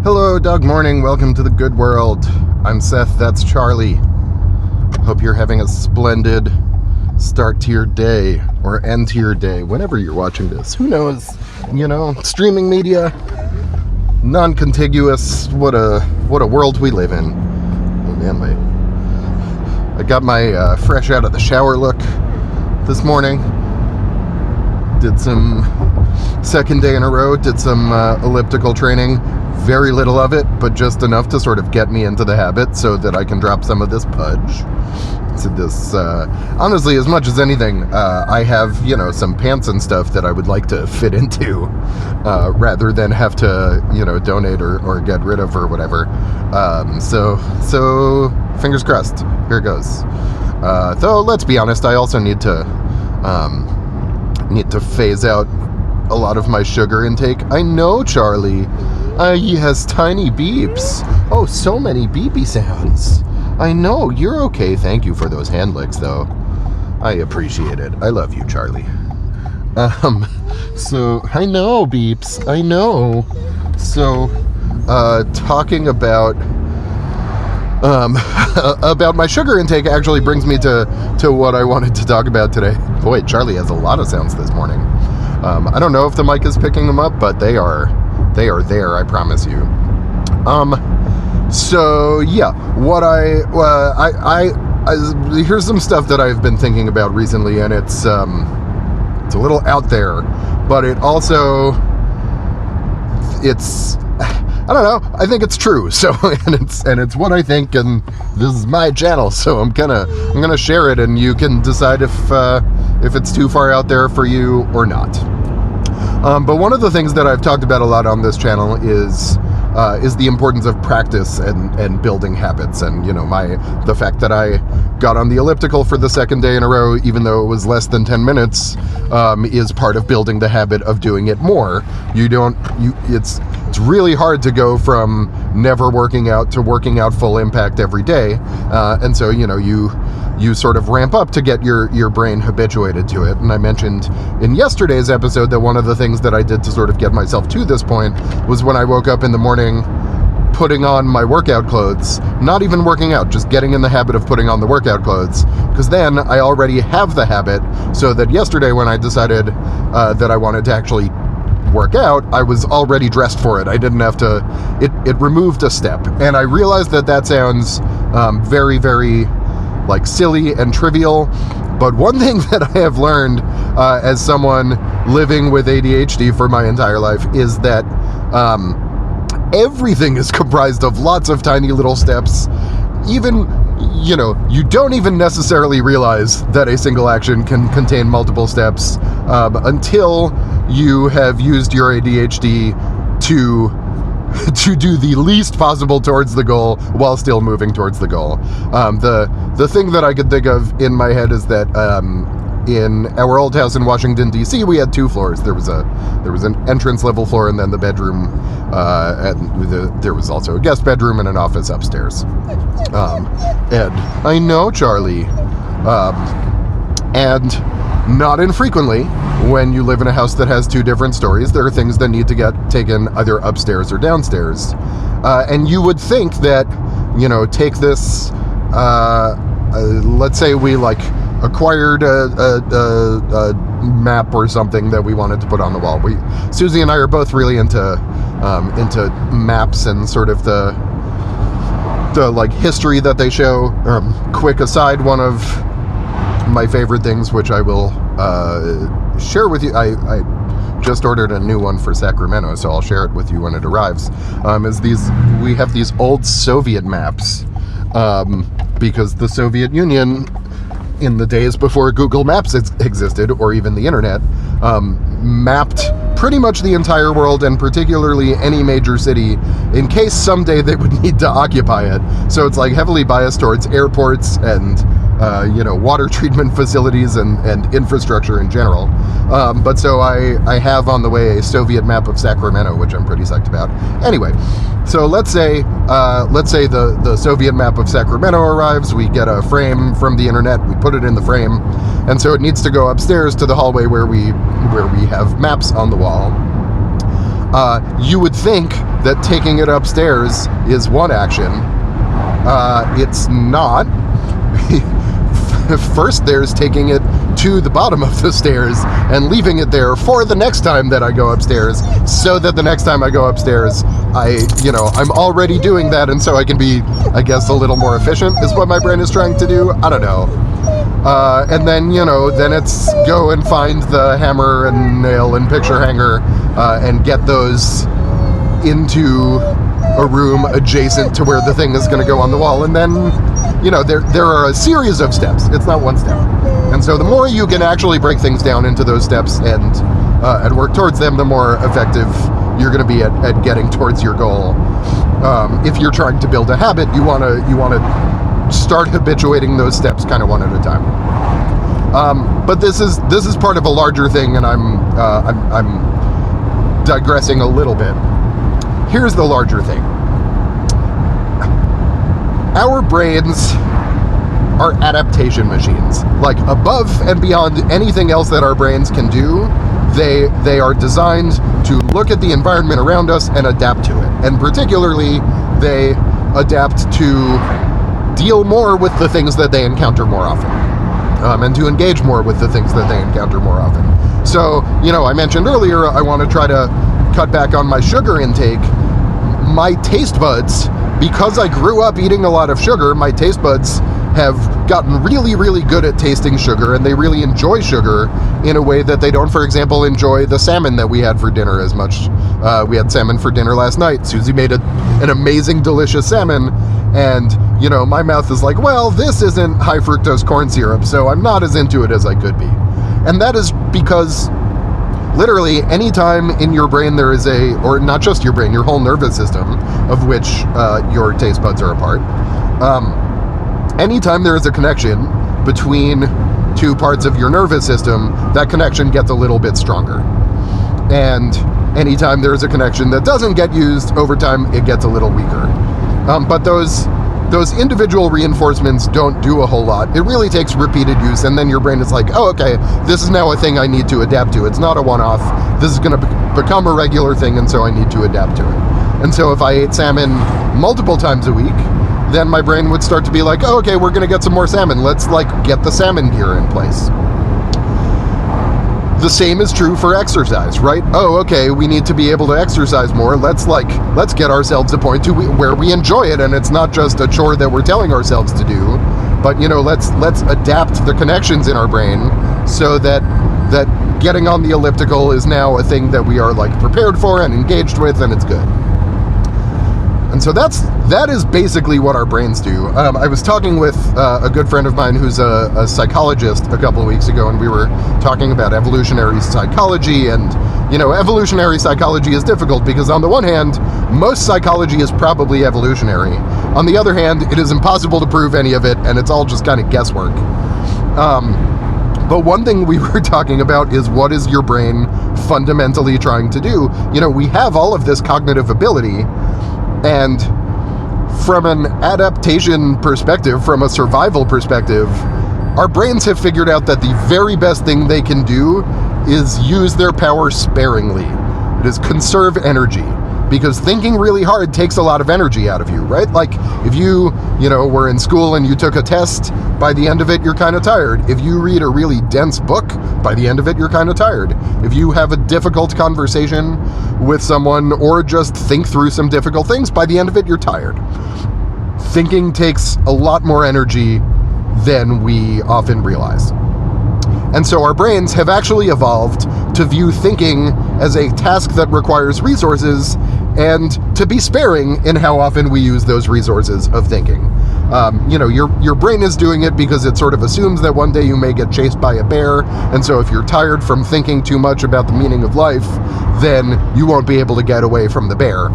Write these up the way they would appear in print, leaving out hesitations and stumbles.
Hello, dog morning. Welcome to the good world. I'm Seth, that's Charlie. Hope you're having a splendid start to your day, or end to your day, whenever you're watching this. Who knows? Streaming media, non-contiguous, what a world we live in. Oh man, I got my fresh out of the shower look this morning. Did some second day in a row, did some elliptical training. Very little of it, but just enough to sort of get me into the habit so that I can drop some of this pudge. So this, honestly, as much as anything, I have, some pants and stuff that I would like to fit into, rather than have to, donate or get rid of or whatever. So fingers crossed. Here it goes. Though, let's be honest, I also need to phase out a lot of my sugar intake. I know, Charlie. He has tiny beeps. Oh, so many beepy sounds. I know, you're okay. Thank you for those hand licks, though. I appreciate it. I love you, Charlie. So, I know, beeps. I know. So, talking about my sugar intake actually brings me to what I wanted to talk about today. Boy, Charlie has a lot of sounds this morning. I don't know if the mic is picking them up, but they are there, I promise you. So yeah, what I here's some stuff that I've been thinking about recently, and it's a little out there, but it also, I don't know, I think it's true. So, and it's what I think, and this is my channel, so I'm gonna share it, and you can decide if it's too far out there for you or not. But one of the things that I've talked about a lot on this channel is the importance of practice and building habits, and the fact that I got on the elliptical for the second day in a row, even though it was less than 10 minutes, is part of building the habit of doing it more. It's really hard to go from never working out to working out full impact every day, and so you sort of ramp up to get your brain habituated to it. And I mentioned in yesterday's episode that one of the things that I did to sort of get myself to this point was when I woke up in the morning, putting on my workout clothes, not even working out, just getting in the habit of putting on the workout clothes, because then I already have the habit, so that yesterday when I decided that I wanted to actually work out, I was already dressed for it. I didn't have to, it removed a step. And I realized that sounds very, very silly and trivial, but one thing that I have learned as someone living with ADHD for my entire life is that everything is comprised of lots of tiny little steps. Even, you don't even necessarily realize that a single action can contain multiple steps until you have used your ADHD to do the least possible towards the goal while still moving towards the goal. The thing that I could think of in my head is that in our old house in Washington, D.C., we had two floors. There was an entrance level floor, and then the bedroom, and there was also a guest bedroom and an office upstairs. And I know, Charlie, and not infrequently, when you live in a house that has two different stories, there are things that need to get taken either upstairs or downstairs. And you would think that, take this, let's say we acquired a map or something that we wanted to put on the wall. Susie and I are both really into maps and sort of the history that they show. Quick aside, one of my favorite things, which I will share with you, I just ordered a new one for Sacramento, so I'll share it with you when it arrives, we have these old Soviet maps, because the Soviet Union, in the days before Google Maps existed, or even the internet, mapped pretty much the entire world, and particularly any major city, in case someday they would need to occupy it. So it's heavily biased towards airports and water treatment facilities and infrastructure in general. But so I have on the way a Soviet map of Sacramento, which I'm pretty psyched about. Anyway, so let's say the Soviet map of Sacramento arrives. We get a frame from the internet. We put it in the frame, and so it needs to go upstairs to the hallway where we have maps on the wall. You would think that taking it upstairs is one action. It's not. First, there's taking it to the bottom of the stairs and leaving it there for the next time that I go upstairs, so that the next time I go upstairs, I'm already doing that, and so I can be, I guess, a little more efficient is what my brain is trying to do. I don't know. And then, then it's go and find the hammer and nail and picture hanger and get those into a room adjacent to where the thing is going to go on the wall. And then, there are a series of steps. It's not one step. And so the more you can actually break things down into those steps and work towards them, the more effective you're going to be at getting towards your goal. If you're trying to build a habit, you want to start habituating those steps kind of one at a time. But this is part of a larger thing, and I'm digressing a little bit. Here's the larger thing. Our brains are adaptation machines. Like, above and beyond anything else that our brains can do, they are designed to look at the environment around us and adapt to it. And particularly, they adapt to deal more with the things that they encounter more often. And to engage more with the things that they encounter more often. So, I mentioned earlier, I want to try to cut back on my sugar intake. My taste buds, because I grew up eating a lot of sugar, my taste buds have gotten really, really good at tasting sugar, and they really enjoy sugar in a way that they don't, for example, enjoy the salmon that we had for dinner as much. We had salmon for dinner last night. Susie made an amazing, delicious salmon, and, my mouth is like, well, this isn't high fructose corn syrup, so I'm not as into it as I could be. And that is because literally anytime in your brain there is or not just your brain, your whole nervous system, of which your taste buds are a part, anytime there is a connection between two parts of your nervous system, that connection gets a little bit stronger. And anytime there is a connection that doesn't get used, over time it gets a little weaker. But those individual reinforcements don't do a whole lot. It really takes repeated use, and then your brain is like, oh, okay, this is now a thing I need to adapt to. It's not a one-off. This is going to become a regular thing, and so I need to adapt to it. And so if I ate salmon multiple times a week, then my brain would start to be like, oh, okay, we're going to get some more salmon. Let's, get the salmon gear in place. The same is true for exercise, right? Oh, okay, we need to be able to exercise more. Let's get ourselves a point to where we enjoy it, and it's not just a chore that we're telling ourselves to do, but let's adapt the connections in our brain so that getting on the elliptical is now a thing that we are prepared for and engaged with, and it's good. And so that is basically what our brains do. I was talking with a good friend of mine who's a psychologist a couple of weeks ago, and we were talking about evolutionary psychology. And, evolutionary psychology is difficult because on the one hand, most psychology is probably evolutionary. On the other hand, it is impossible to prove any of it, and it's all just kind of guesswork. But one thing we were talking about is, what is your brain fundamentally trying to do? We have all of this cognitive ability, and from an adaptation perspective, from a survival perspective, our brains have figured out that the very best thing they can do is use their power sparingly. It is conserve energy, because thinking really hard takes a lot of energy out of you, right? If you were in school and you took a test, by the end of it, you're kind of tired. If you read a really dense book, by the end of it, you're kind of tired. If you have a difficult conversation with someone or just think through some difficult things, by the end of it, you're tired. Thinking takes a lot more energy than we often realize. And so our brains have actually evolved to view thinking as a task that requires resources and to be sparing in how often we use those resources of thinking. Your brain is doing it because it sort of assumes that one day you may get chased by a bear, and so if you're tired from thinking too much about the meaning of life, then you won't be able to get away from the bear.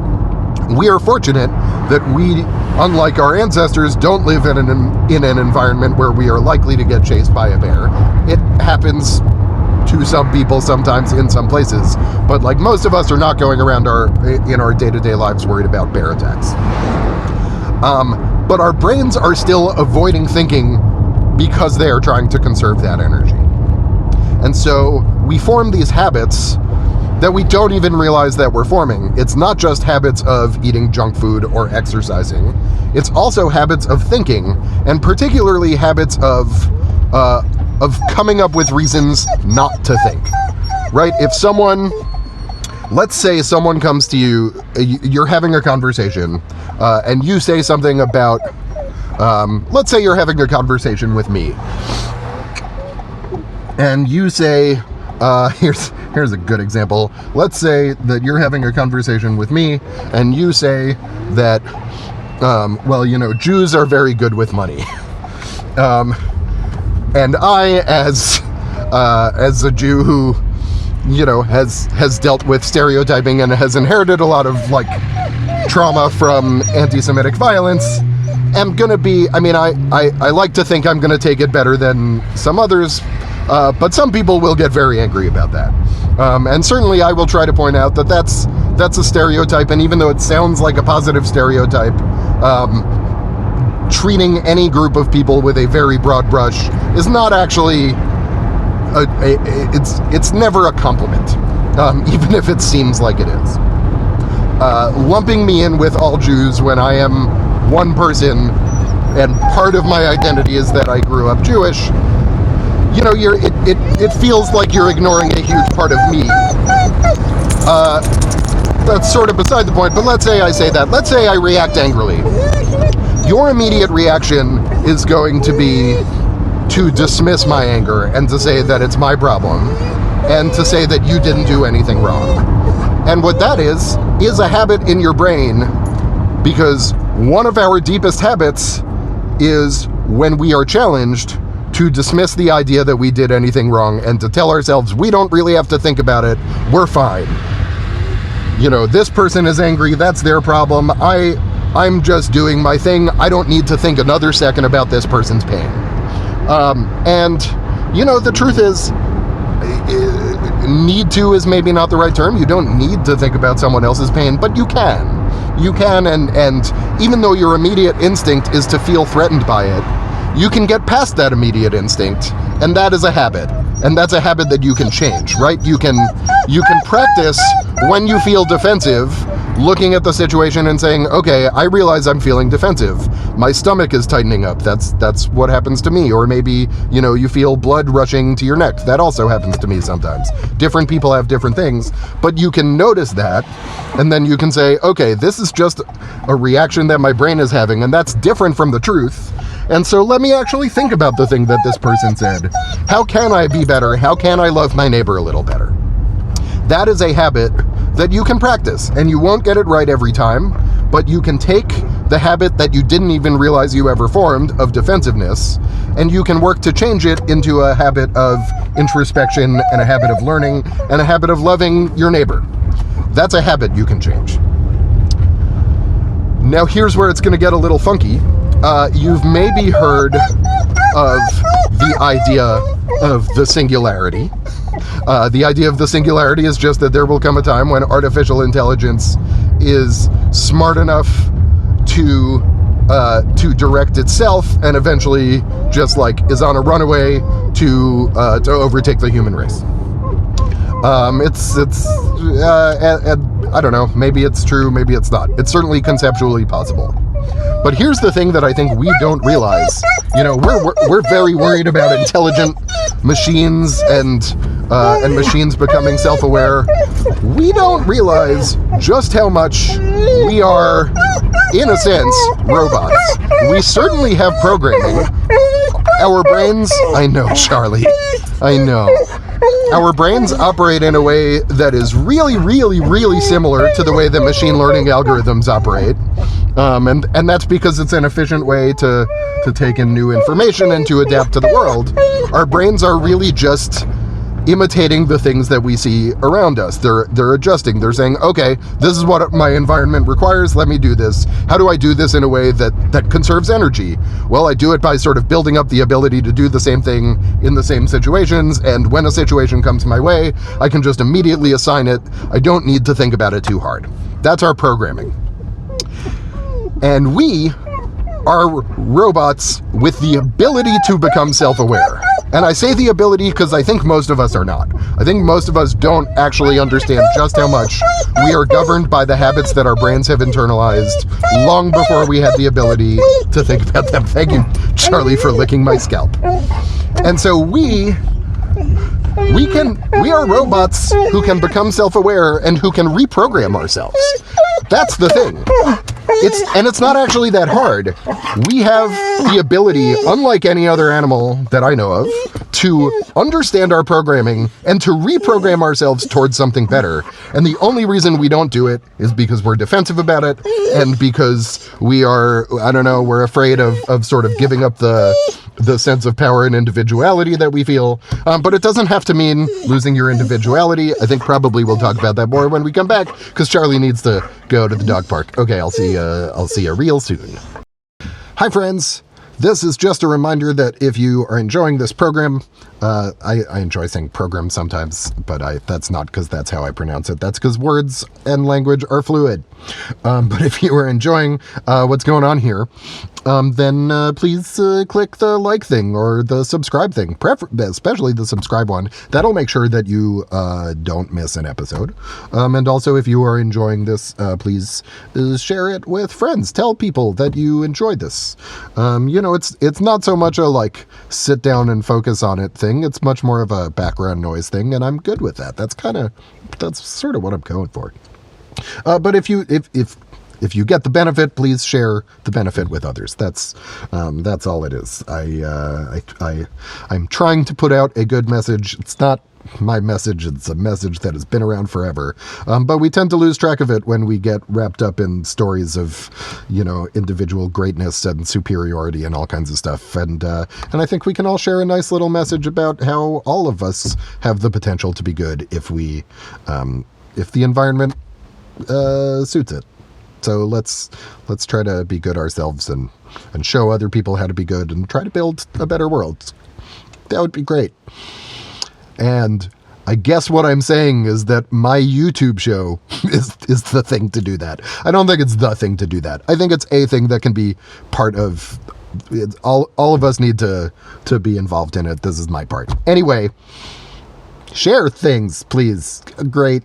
We are fortunate that we, unlike our ancestors, don't live in an environment where we are likely to get chased by a bear. It happens to some people sometimes in some places, but most of us are not going around in our day-to-day lives worried about bear attacks. But our brains are still avoiding thinking because they are trying to conserve that energy. And so we form these habits that we don't even realize that we're forming. It's not just habits of eating junk food or exercising. It's also habits of thinking, and particularly habits of coming up with reasons not to think, right? If someone, let's say someone comes to you, you're having a conversation, and you say something about, let's say you're having a conversation with me, and you say, here's a good example. Let's say that you're having a conversation with me, and you say that, well, you know, Jews are very good with money. And I, as a Jew who, you know, has dealt with stereotyping and has inherited a lot of, like, trauma from anti-Semitic violence, am gonna be, I mean, I like to think I'm gonna take it better than some others, but some people will get very angry about that. And certainly I will try to point out that that's a stereotype, and even though it sounds like a positive stereotype, treating any group of people with a very broad brush is not actually it's never a compliment, even if it seems like it is. Lumping me in with all Jews when I am one person, and part of my identity is that I grew up Jewish, you know, it feels like you're ignoring a huge part of me. That's sort of beside the point, but let's say I say that. Let's say I react angrily. Your immediate reaction is going to be to dismiss my anger and to say that it's my problem and to say that you didn't do anything wrong. And what that is a habit in your brain, because one of our deepest habits is when we are challenged to dismiss the idea that we did anything wrong and to tell ourselves we don't really have to think about it, we're fine. You know, this person is angry, that's their problem, I'm just doing my thing, I don't need to think another second about this person's pain. And, you know, the truth is, need to is maybe not the right term. You don't need to think about someone else's pain, but you can. You can, and even though your immediate instinct is to feel threatened by it, you can get past that immediate instinct, and that is a habit. And that's a habit that you can change, right? You can practice when you feel defensive, looking at the situation and saying, okay, I realize I'm feeling defensive. My stomach is tightening up. That's what happens to me. Or maybe, you know, you feel blood rushing to your neck. That also happens to me sometimes. Different people have different things, but you can notice that, and then you can say, okay, this is just a reaction that my brain is having, and that's different from the truth. And so let me actually think about the thing that this person said. How can I be better? How can I love my neighbor a little better? That is a habit that you can practice, and you won't get it right every time, but you can take the habit that you didn't even realize you ever formed of defensiveness, and you can work to change it into a habit of introspection and a habit of learning and a habit of loving your neighbor. That's a habit you can change. Now here's where it's going to get a little funky. You've maybe heard of the idea of the singularity. The idea of the singularity is just that there will come a time when artificial intelligence is smart enough to direct itself and eventually just like is on a runaway to overtake the human race. I don't know, maybe it's true, maybe it's not. It's certainly conceptually possible. But here's the thing that I think we don't realize. You know, we're very worried about intelligent machines and machines becoming self-aware. We don't realize just how much we are, in a sense, robots. We certainly have programming. Our brains, I know, Charlie, I know. Our brains operate in a way that is really, really, really similar to the way that machine learning algorithms operate. And that's because it's an efficient way to take in new information and to adapt to the world. Our brains are really just imitating the things that we see around us. They're adjusting. They're saying, okay, this is what my environment requires. Let me do this. How do I do this in a way that conserves energy? Well, I do it by sort of building up the ability to do the same thing in the same situations. And when a situation comes my way, I can just immediately assign it. I don't need to think about it too hard. That's our programming. And we are robots with the ability to become self-aware. And I say the ability because I think most of us are not. I think most of us don't actually understand just how much we are governed by the habits that our brains have internalized long before we had the ability to think about them. Thank you, Charlie, for licking my scalp. And so we are robots who can become self-aware and who can reprogram ourselves. That's the thing. It's not actually that hard. We have the ability, unlike any other animal that I know of, to understand our programming and to reprogram ourselves towards something better. And the only reason we don't do it is because we're defensive about it and because we're afraid of sort of giving up the sense of power and individuality that we feel. But it doesn't have to mean losing your individuality. I think probably we'll talk about that more when we come back because Charlie needs to go to the dog park. Okay, I'll see you real soon. Hi, friends. This is just a reminder that if you are enjoying this program, I enjoy saying program sometimes, but that's not because that's how I pronounce it. That's because words and language are fluid. But if you are enjoying what's going on here, then please click the like thing or the subscribe thing, especially the subscribe one. That'll make sure that you don't miss an episode. And also, if you are enjoying this, please share it with friends. Tell people that you enjoyed this. It's not so much a like sit down and focus on it thing. It's much more of a background noise thing, and I'm good with that. That's sort of what I'm going for. But if you get the benefit, please share the benefit with others. That's all it is. I'm trying to put out a good message. It's not my message. It's a message that has been around forever. But we tend to lose track of it when we get wrapped up in stories of, individual greatness and superiority and all kinds of stuff. And I think we can all share a nice little message about how all of us have the potential to be good if the environment suits it. So let's try to be good ourselves and show other people how to be good and try to build a better world. That would be great. And I guess what I'm saying is that my YouTube show is the thing to do that. I don't think it's the thing to do that. I think it's a thing that can be part of it. All of us need to be involved in it. This is my part. Anyway, share things, please. Great.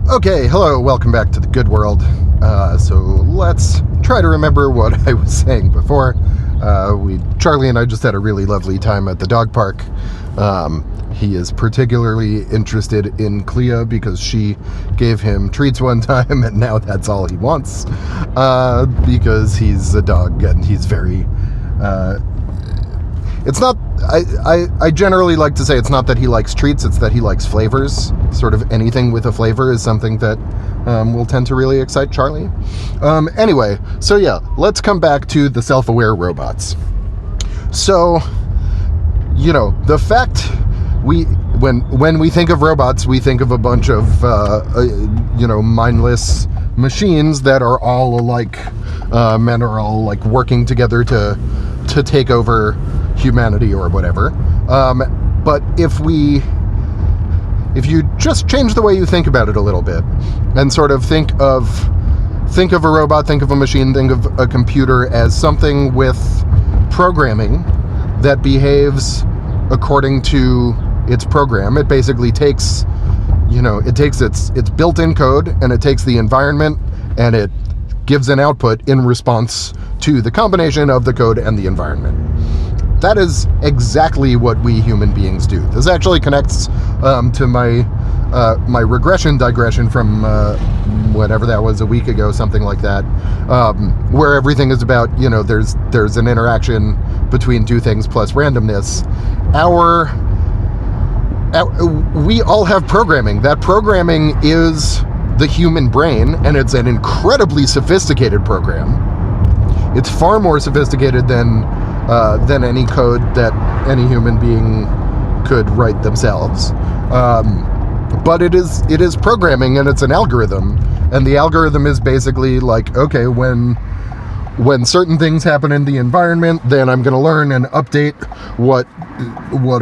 Okay, hello, welcome back to the good world. So let's try to remember what I was saying before. Charlie and I just had a really lovely time at the dog park. He is particularly interested in Clea because she gave him treats one time and now that's all he wants. Because he's a dog and he's very... It's not, I generally like to say it's not that he likes treats, it's that he likes flavors. Sort of anything with a flavor is something that will tend to really excite Charlie. Anyway, so yeah, let's come back to the self-aware robots. So, the fact when we think of robots, we think of a bunch of, mindless machines that are all alike, and are all like working together to take over humanity or whatever. But if you just change the way you think about it a little bit and sort of think of a robot, think of a machine, think of a computer as something with programming that behaves according to its program. It basically takes, its built-in code and it takes the environment and it gives an output in response to the combination of the code and the environment. That is exactly what we human beings do. This actually connects to my regression digression from whatever that was, a week ago, something like that, where everything is about, there's an interaction between two things plus randomness. We all have programming. That programming is the human brain, and it's an incredibly sophisticated program. It's far more sophisticated than any code that any human being could write themselves. But it is programming, and it's an algorithm, and the algorithm is basically like, okay, when certain things happen in the environment, then I'm going to learn and update what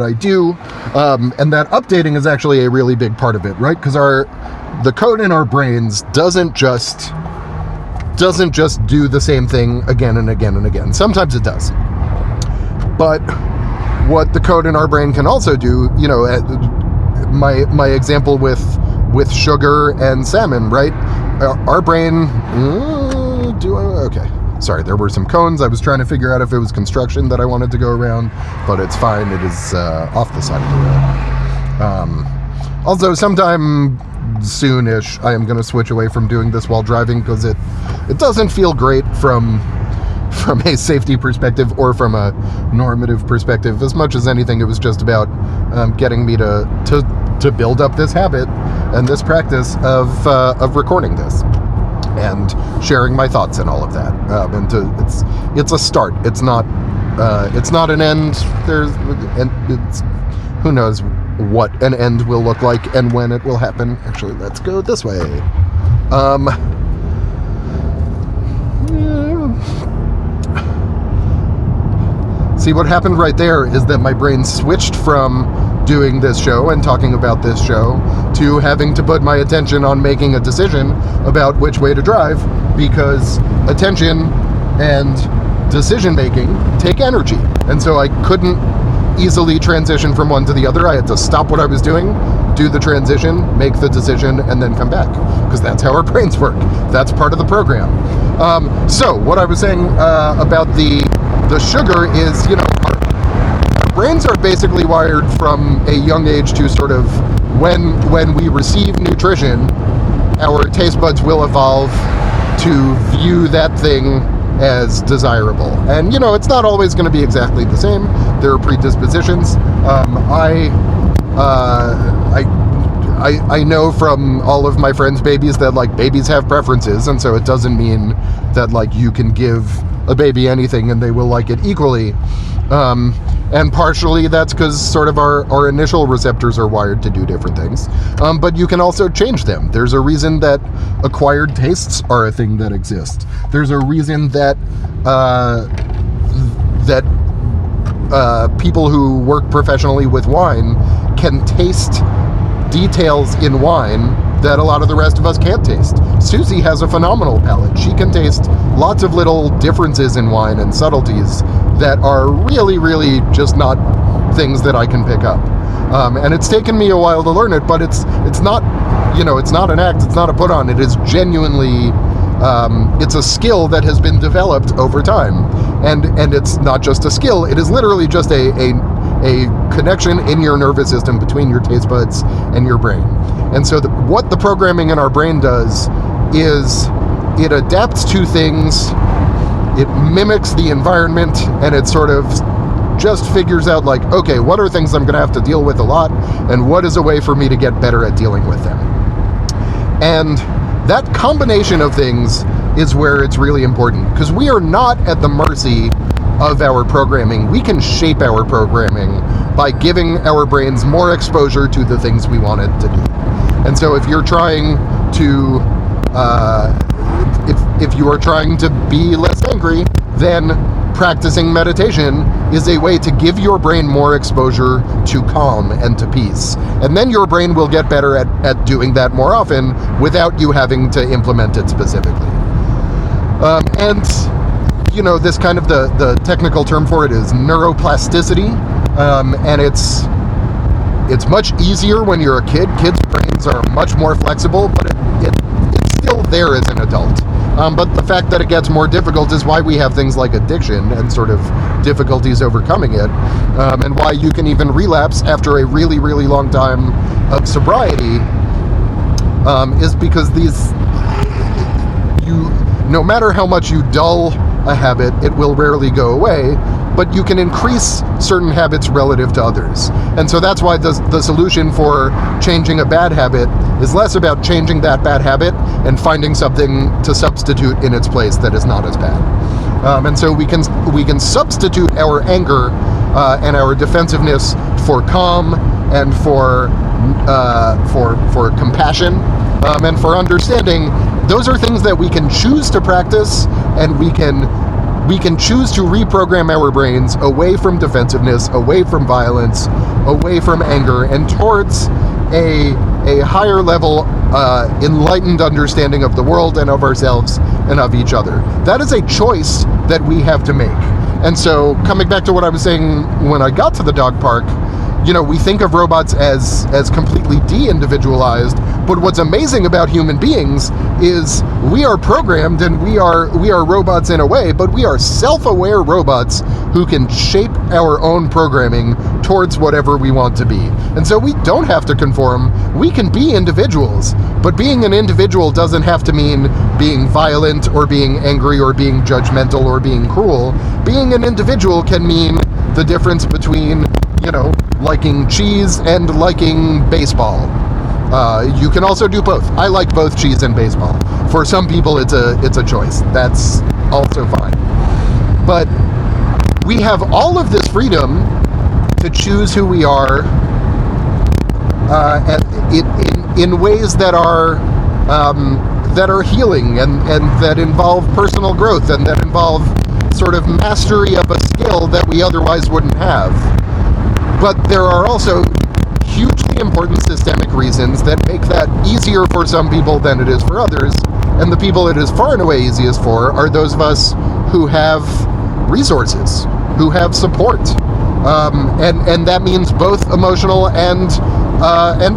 I do, and that updating is actually a really big part of it, right? Because the code in our brains doesn't just do the same thing again and again and again. Sometimes it does. But what the code in our brain can also do, my example with sugar and salmon, right? Our brain, okay. Sorry, there were some cones. I was trying to figure out if it was construction that I wanted to go around, but it's fine. It is off the side of the road. Also, sometime soon-ish, I am going to switch away from doing this while driving, because it doesn't feel great from a safety perspective or from a normative perspective. As much as anything, it was just about getting me to build up this habit and this practice of recording this and sharing my thoughts and all of that. It's a start. It's not an end. Who knows what an end will look like and when it will happen. Actually, let's go this way. See, what happened right there is that my brain switched from doing this show and talking about this show to having to put my attention on making a decision about which way to drive, because attention and decision making take energy. And so I couldn't easily transition from one to the other. I had to stop what I was doing, do the transition, make the decision, and then come back, because that's how our brains work. That's part of the program. So what I was saying about the sugar is, our brains are basically wired from a young age to sort of, when we receive nutrition, our taste buds will evolve to view that thing as desirable. And it's not always going to be exactly the same. There are predispositions. I know from all of my friends' babies that babies have preferences, and so it doesn't mean that you can give a baby anything and they will like it equally. And partially that's because sort of our initial receptors are wired to do different things. But you can also change them. There's a reason that acquired tastes are a thing that exists. There's a reason that people who work professionally with wine can taste details in wine that a lot of the rest of us can't taste. Susie has a phenomenal palate. She can taste lots of little differences in wine and subtleties that are really, really just not things that I can pick up. And it's taken me a while to learn it, but it's not, it's not an act, it's not a put on. It is genuinely, it's a skill that has been developed over time. And it's not just a skill, it is literally just a connection in your nervous system between your taste buds and your brain. And so what the programming in our brain does is it adapts to things, it mimics the environment, and it sort of just figures out okay, what are things I'm going to have to deal with a lot, and what is a way for me to get better at dealing with them. And that combination of things is where it's really important, because we are not at the mercy of our programming. We can shape our programming by giving our brains more exposure to the things we want it to do. And so if you're trying to if you are trying to be less angry, then practicing meditation is a way to give your brain more exposure to calm and to peace. And then your brain will get better at doing that more often without you having to implement it specifically. This kind of the technical term for it is neuroplasticity. And it's much easier when you're a kid. Kids' brains are much more flexible, but it's still there as an adult. But the fact that it gets more difficult is why we have things like addiction and sort of difficulties overcoming it, and why you can even relapse after a really, really long time of sobriety, is because no matter how much you dull a habit, it will rarely go away, but you can increase certain habits relative to others. And so that's why the solution for changing a bad habit is less about changing that bad habit and finding something to substitute in its place that is not as bad. And so we can substitute our anger and our defensiveness for calm and for compassion and for understanding. Those are things that we can choose to practice, and we can choose to reprogram our brains away from defensiveness, away from violence, away from anger, and towards a higher level, enlightened understanding of the world and of ourselves and of each other. That is a choice that we have to make. And so coming back to what I was saying when I got to the dog park, we think of robots as completely de-individualized, but what's amazing about human beings is we are programmed and we are robots in a way, but we are self-aware robots who can shape our own programming towards whatever we want to be. And so we don't have to conform. We can be individuals, but being an individual doesn't have to mean being violent or being angry or being judgmental or being cruel. Being an individual can mean the difference between liking cheese and liking baseball. You can also do both. I like both cheese and baseball. For some people, it's a choice. That's also fine. But we have all of this freedom to choose who we are in ways that are healing and that involve personal growth and that involve sort of mastery of a skill that we otherwise wouldn't have. But there are also hugely important systemic reasons that make that easier for some people than it is for others. And the people it is far and away easiest for are those of us who have resources, who have support. And that means both emotional and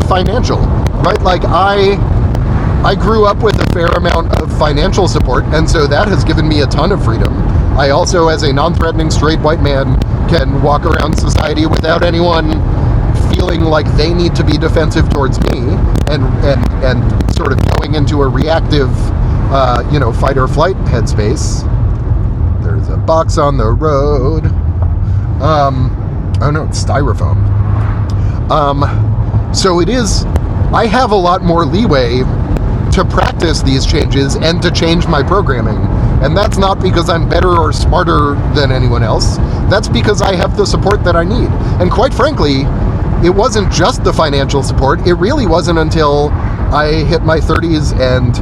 financial, right? Like I grew up with a fair amount of financial support, and so that has given me a ton of freedom. I also, as a non-threatening straight white man, can walk around society without anyone feeling like they need to be defensive towards me and sort of going into a reactive, fight or flight headspace. There's a box on the road. Oh no, it's styrofoam. So I have a lot more leeway to practice these changes and to change my programming. And that's not because I'm better or smarter than anyone else. That's because I have the support that I need. And quite frankly, it wasn't just the financial support. It really wasn't until I hit my 30s and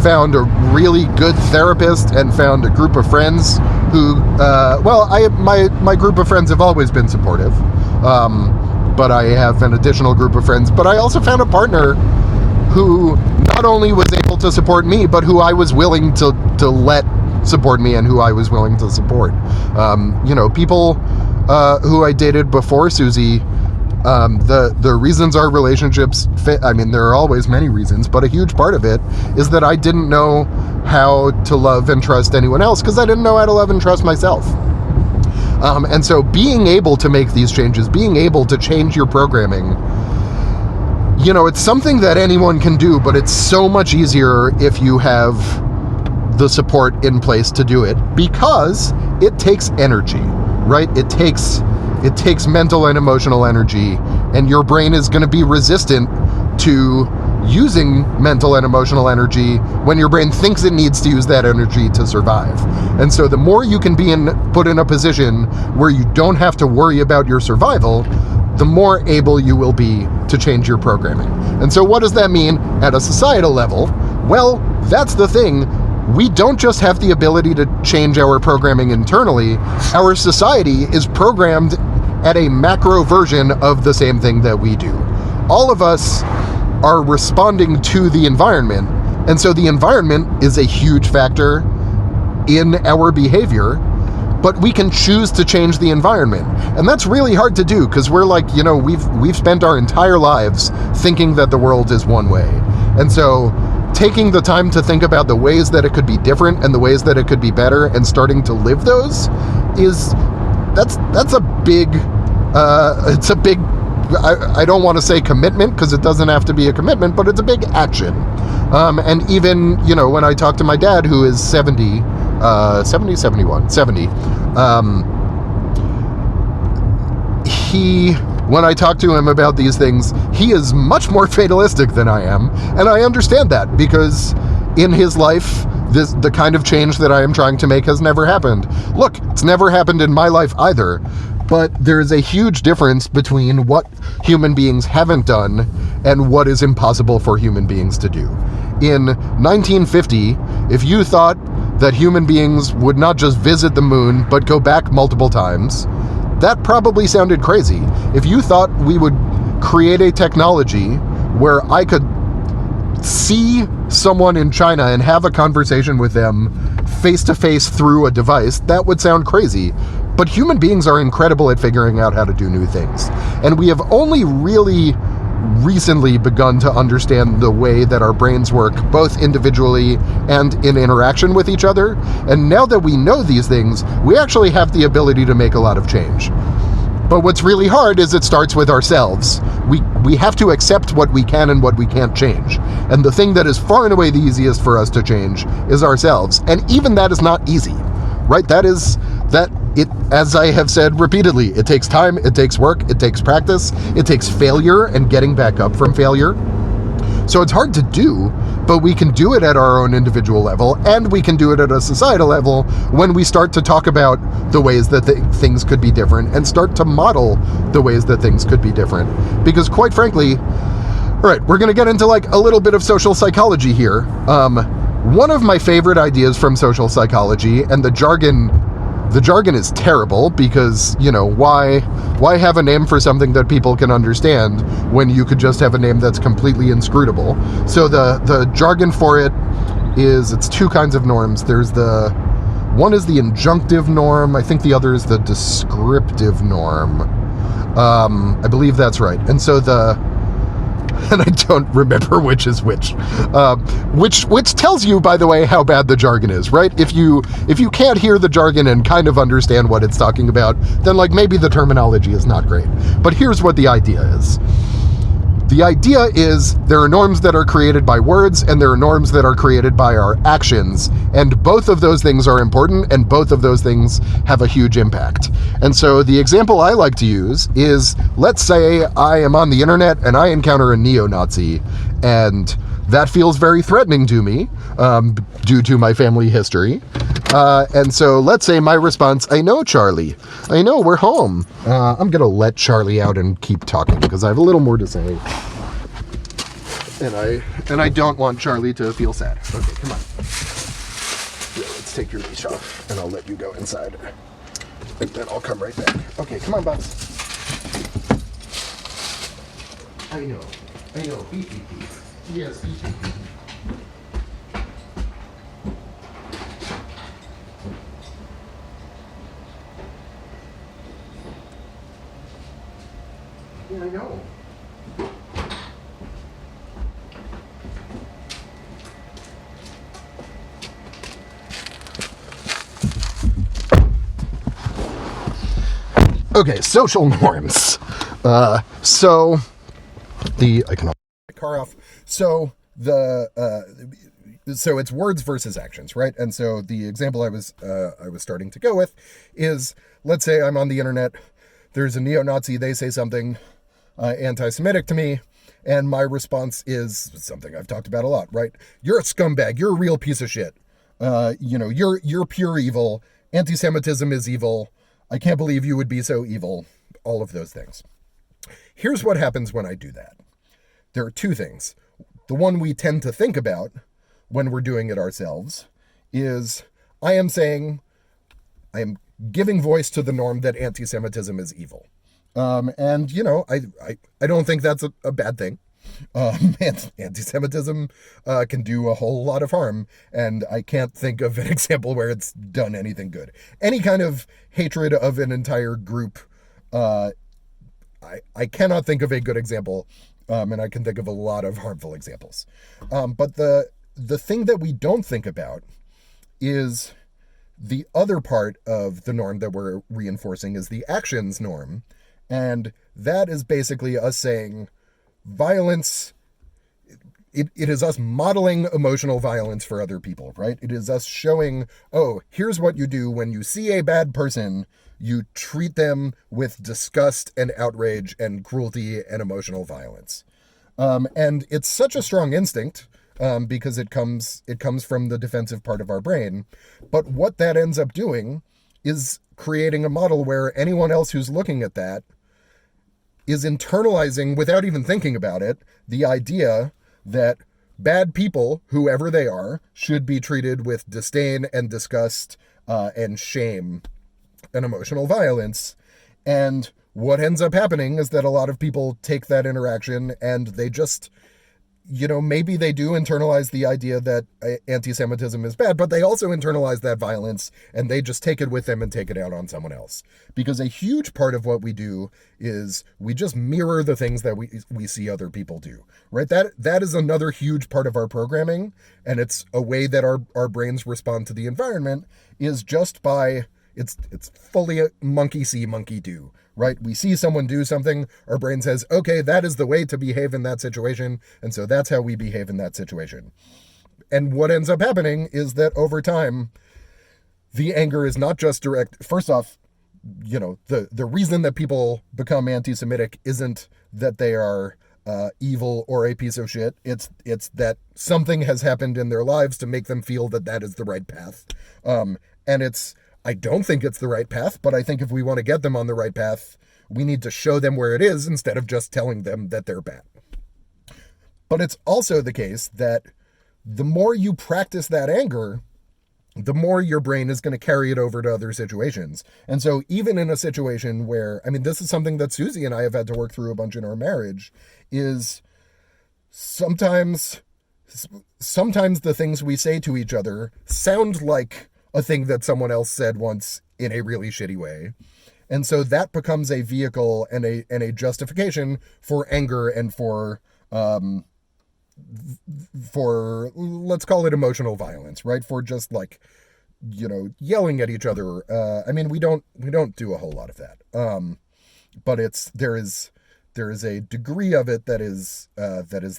found a really good therapist and found a group of friends who, my group of friends have always been supportive. But I have an additional group of friends. But I also found a partner who not only was able to support me, but who I was willing to let support me and who I was willing to support. People who I dated before Susie, the reasons our relationships fit, there are always many reasons, but a huge part of it is that I didn't know how to love and trust anyone else because I didn't know how to love and trust myself. And so being able to make these changes, being able to change your programming, it's something that anyone can do, but it's so much easier if you have the support in place to do it, because it takes energy, right? It takes mental and emotional energy, and your brain is going to be resistant to using mental and emotional energy when your brain thinks it needs to use that energy to survive. And so the more you can be put in a position where you don't have to worry about your survival, the more able you will be to change your programming. And so what does that mean at a societal level? Well, that's the thing. We don't just have the ability to change our programming internally. Our society is programmed at a macro version of the same thing that we do. All of us are responding to the environment, and so the environment is a huge factor in our behavior, but we can choose to change the environment. And that's really hard to do because we're like, we've spent our entire lives thinking that the world is one way. And so taking the time to think about the ways that it could be different and the ways that it could be better and starting to live those that's a big, I don't want to say commitment because it doesn't have to be a commitment, but it's a big action. And even, when I talk to my dad, who is 70, when I talk to him about these things, he is much more fatalistic than I am. And I understand that because in his life, the kind of change that I am trying to make has never happened. Look, it's never happened in my life either. But there is a huge difference between what human beings haven't done and what is impossible for human beings to do. In 1950, if you thought that human beings would not just visit the moon, but go back multiple times, that probably sounded crazy. If you thought we would create a technology where I could see someone in China and have a conversation with them face to face through a device, that would sound crazy. But human beings are incredible at figuring out how to do new things. And we have only really recently begun to understand the way that our brains work, both individually and in interaction with each other. And now that we know these things, we actually have the ability to make a lot of change. But what's really hard is it starts with ourselves. We have to accept what we can and what we can't change. And the thing that is far and away the easiest for us to change is ourselves. And even that is not easy, right? As I have said repeatedly, it takes time, it takes work, it takes practice, it takes failure and getting back up from failure. So it's hard to do, but we can do it at our own individual level, and we can do it at a societal level when we start to talk about the ways that things could be different and start to model the ways that things could be different. Because quite frankly, all right, we're going to get into like a little bit of social psychology here. One of my favorite ideas from social psychology, and the jargon is terrible because, why have a name for something that people can understand when you could just have a name that's completely inscrutable? So the jargon for it is, it's two kinds of norms. One is the injunctive norm. I think the other is the descriptive norm. I believe that's right. And so and I don't remember which is which tells you, by the way, how bad the jargon is, right? If you can't hear the jargon and kind of understand what it's talking about, then like maybe the terminology is not great. But here's what the idea is. The idea is there are norms that are created by words and there are norms that are created by our actions. And both of those things are important and both of those things have a huge impact. And so the example I like to use is, let's say I am on the internet and I encounter a neo-Nazi, and that feels very threatening to me due to my family history. And so let's say my response, I know, Charlie. I know, we're home. I'm going to let Charlie out and keep talking because I have a little more to say. And I don't want Charlie to feel sad. Okay, come on. Here, let's take your leash off and I'll let you go inside. And then I'll come right back. Okay, come on, Bubs. I know. Beep, beep, beep. Yes, beep, beep, beep. Yeah, I know. Okay, social norms. I can my car off. So it's words versus actions, right? And so the example I was starting to go with is, let's say I'm on the internet. There's a neo-Nazi. They say something anti-Semitic to me, and my response is something I've talked about a lot, right? You're a scumbag. You're a real piece of shit. You're pure evil. Anti-Semitism is evil. I can't believe you would be so evil. All of those things. Here's what happens when I do that. There are two things. The one we tend to think about when we're doing it ourselves is I am giving voice to the norm that anti-Semitism is evil. I don't think that's a bad thing. Anti-Semitism can do a whole lot of harm, and I can't think of an example where it's done anything good. Any kind of hatred of an entire group, I cannot think of a good example, and I can think of a lot of harmful examples. But the thing that we don't think about is the other part of the norm that we're reinforcing is the actions norm. And that is basically us saying violence, it is us modeling emotional violence for other people, right? It is us showing, oh, here's what you do when you see a bad person. You treat them with disgust and outrage and cruelty and emotional violence. And it's such a strong instinct because it comes from the defensive part of our brain. But what that ends up doing is creating a model where anyone else who's looking at that is internalizing, without even thinking about it, the idea that bad people, whoever they are, should be treated with disdain and disgust and shame and emotional violence. And what ends up happening is that a lot of people take that interaction and they just maybe they do internalize the idea that anti-Semitism is bad, but they also internalize that violence and they just take it with them and take it out on someone else. Because a huge part of what we do is we just mirror the things that we see other people do, right? That is another huge part of our programming, and it's a way that our brains respond to the environment is just by, it's fully a monkey see, monkey do. Right? We see someone do something, our brain says, okay, that is the way to behave in that situation, and so that's how we behave in that situation. And what ends up happening is that over time, the anger is not just direct. First off, the reason that people become anti-Semitic isn't that they are evil or a piece of shit. It's that something has happened in their lives to make them feel that that is the right path. I don't think it's the right path, but I think if we want to get them on the right path, we need to show them where it is instead of just telling them that they're bad. But it's also the case that the more you practice that anger, the more your brain is going to carry it over to other situations. And so even in a situation where, this is something that Susie and I have had to work through a bunch in our marriage, is sometimes the things we say to each other sound like a thing that someone else said once in a really shitty way. And so that becomes a vehicle and a justification for anger and for let's call it emotional violence, right? For just yelling at each other. We don't do a whole lot of that. But there is a degree of it that is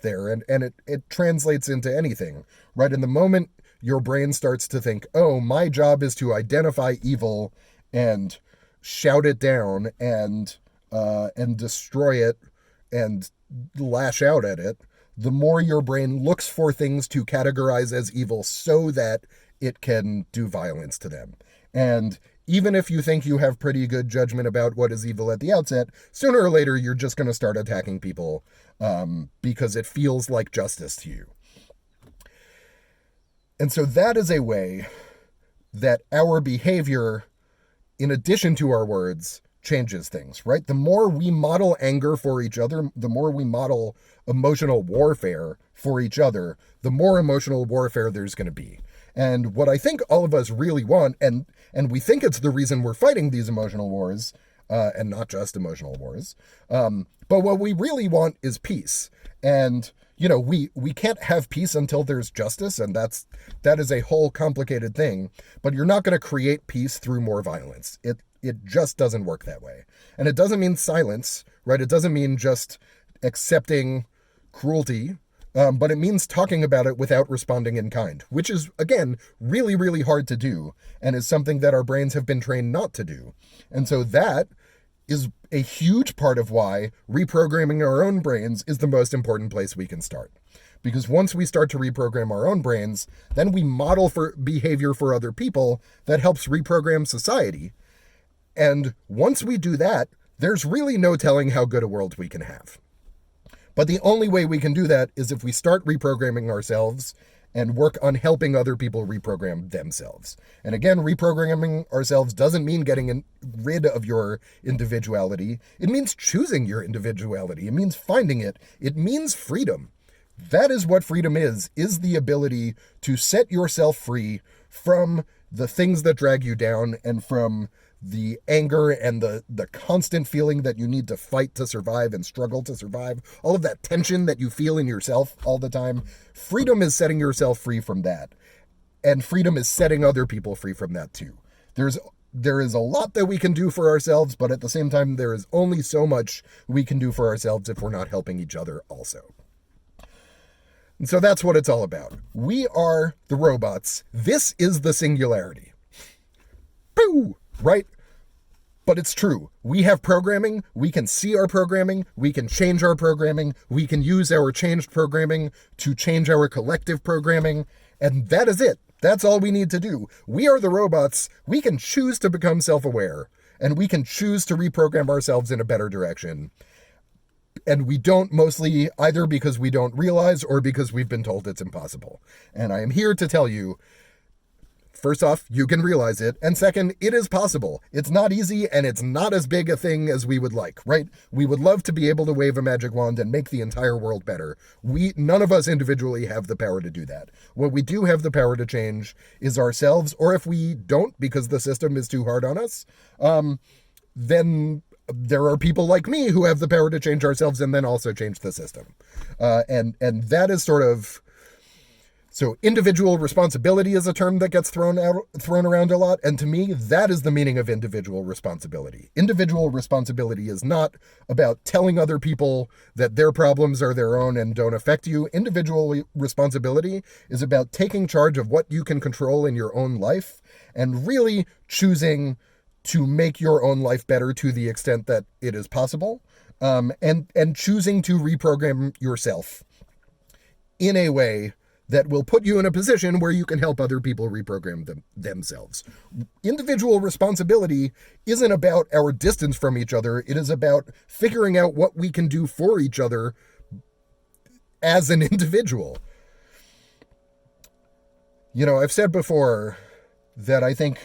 there, and it translates into anything, right? In the moment your brain starts to think, oh, my job is to identify evil and shout it down and destroy it and lash out at it, the more your brain looks for things to categorize as evil so that it can do violence to them. And even if you think you have pretty good judgment about what is evil at the outset, sooner or later you're just going to start attacking people because it feels like justice to you. And so that is a way that our behavior, in addition to our words, changes things, right? The more we model anger for each other, the more we model emotional warfare for each other, the more emotional warfare there's going to be. And what I think all of us really want, and we think it's the reason we're fighting these emotional wars, and not just emotional wars, but what we really want is peace. And we can't have peace until there's justice, and that is a whole complicated thing. But you're not going to create peace through more violence. It just doesn't work that way. And it doesn't mean silence, right? It doesn't mean just accepting cruelty, but it means talking about it without responding in kind, which is, again, really, really hard to do, and is something that our brains have been trained not to do. And so that is a huge part of why reprogramming our own brains is the most important place we can start. Because once we start to reprogram our own brains, then we model for behavior for other people that helps reprogram society. And once we do that, there's really no telling how good a world we can have. But the only way we can do that is if we start reprogramming ourselves and work on helping other people reprogram themselves. And again, reprogramming ourselves doesn't mean getting rid of your individuality. It means choosing your individuality. It means finding it. It means freedom. That is what freedom is the ability to set yourself free from the things that drag you down and from the anger and the constant feeling that you need to fight to survive and struggle to survive, all of that tension that you feel in yourself all the time. Freedom is setting yourself free from that. And freedom is setting other people free from that too. There is a lot that we can do for ourselves, but at the same time, there is only so much we can do for ourselves if we're not helping each other also. And so that's what it's all about. We are the robots. This is the singularity. Boo! Right? But it's true. We have programming. We can see our programming. We can change our programming. We can use our changed programming to change our collective programming. And that is it. That's all we need to do. We are the robots. We can choose to become self-aware. And we can choose to reprogram ourselves in a better direction. And we don't, mostly either because we don't realize or because we've been told it's impossible. And I am here to tell you, first off, you can realize it. And second, it is possible. It's not easy, and it's not as big a thing as we would like, right? We would love to be able to wave a magic wand and make the entire world better. None of us individually have the power to do that. What we do have the power to change is ourselves, or if we don't because the system is too hard on us, then there are people like me who have the power to change ourselves and then also change the system. And that is sort of... So individual responsibility is a term that gets thrown around a lot. And to me, that is the meaning of individual responsibility. Individual responsibility is not about telling other people that their problems are their own and don't affect you. Individual responsibility is about taking charge of what you can control in your own life and really choosing to make your own life better to the extent that it is possible, and choosing to reprogram yourself in a way that will put you in a position where you can help other people reprogram themselves. Individual responsibility isn't about our distance from each other. It is about figuring out what we can do for each other as an individual. You know, I've said before that I think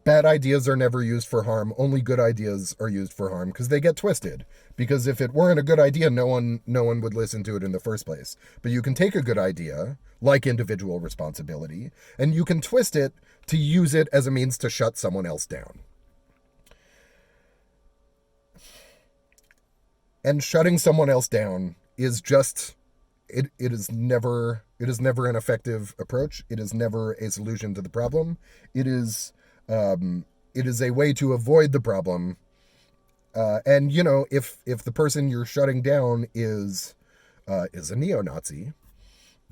bad ideas are never used for harm. Only good ideas are used for harm because they get twisted. Because if it weren't a good idea, no one would listen to it in the first place. But you can take a good idea, like individual responsibility, and you can twist it to use it as a means to shut someone else down. And shutting someone else down is just... It is never an effective approach. It is never a solution to the problem. It is a way to avoid the problem. And you know, if the person you're shutting down is a neo-Nazi,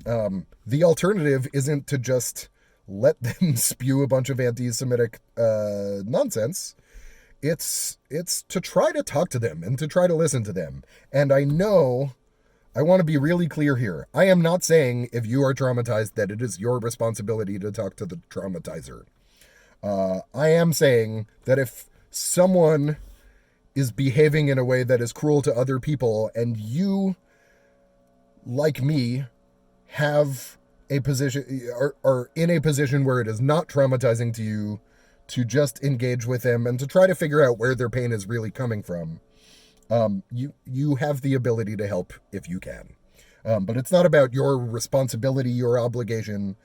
the alternative isn't to just let them spew a bunch of anti-Semitic nonsense. It's to try to talk to them and to try to listen to them. And I want to be really clear here. I am not saying if you are traumatized that it is your responsibility to talk to the traumatizer. I am saying that if someone is behaving in a way that is cruel to other people and you, like me, have a position, are in a position where it is not traumatizing to you to just engage with them and to try to figure out where their pain is really coming from, you have the ability to help if you can. But it's not about your responsibility, your obligation,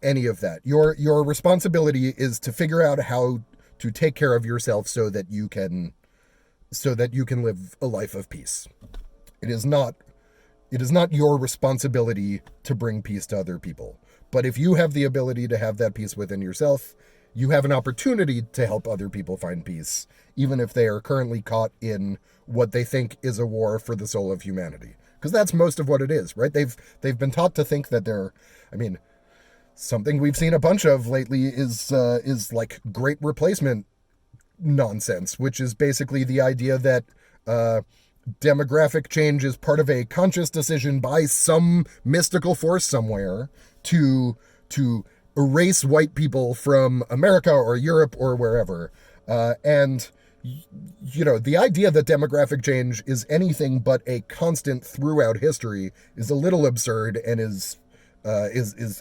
any of that. Your responsibility is to figure out how to take care of yourself so that you can live a life of peace. It is not your responsibility to bring peace to other people. But if you have the ability to have that peace within yourself, you have an opportunity to help other people find peace, even if they are currently caught in what they think is a war for the soul of humanity. Because that's most of what it is, right? They've been taught to think that something we've seen a bunch of lately is like great replacement nonsense, which is basically the idea that demographic change is part of a conscious decision by some mystical force somewhere to erase white people from America or Europe or wherever. And you know, the idea that demographic change is anything but a constant throughout history is a little absurd and is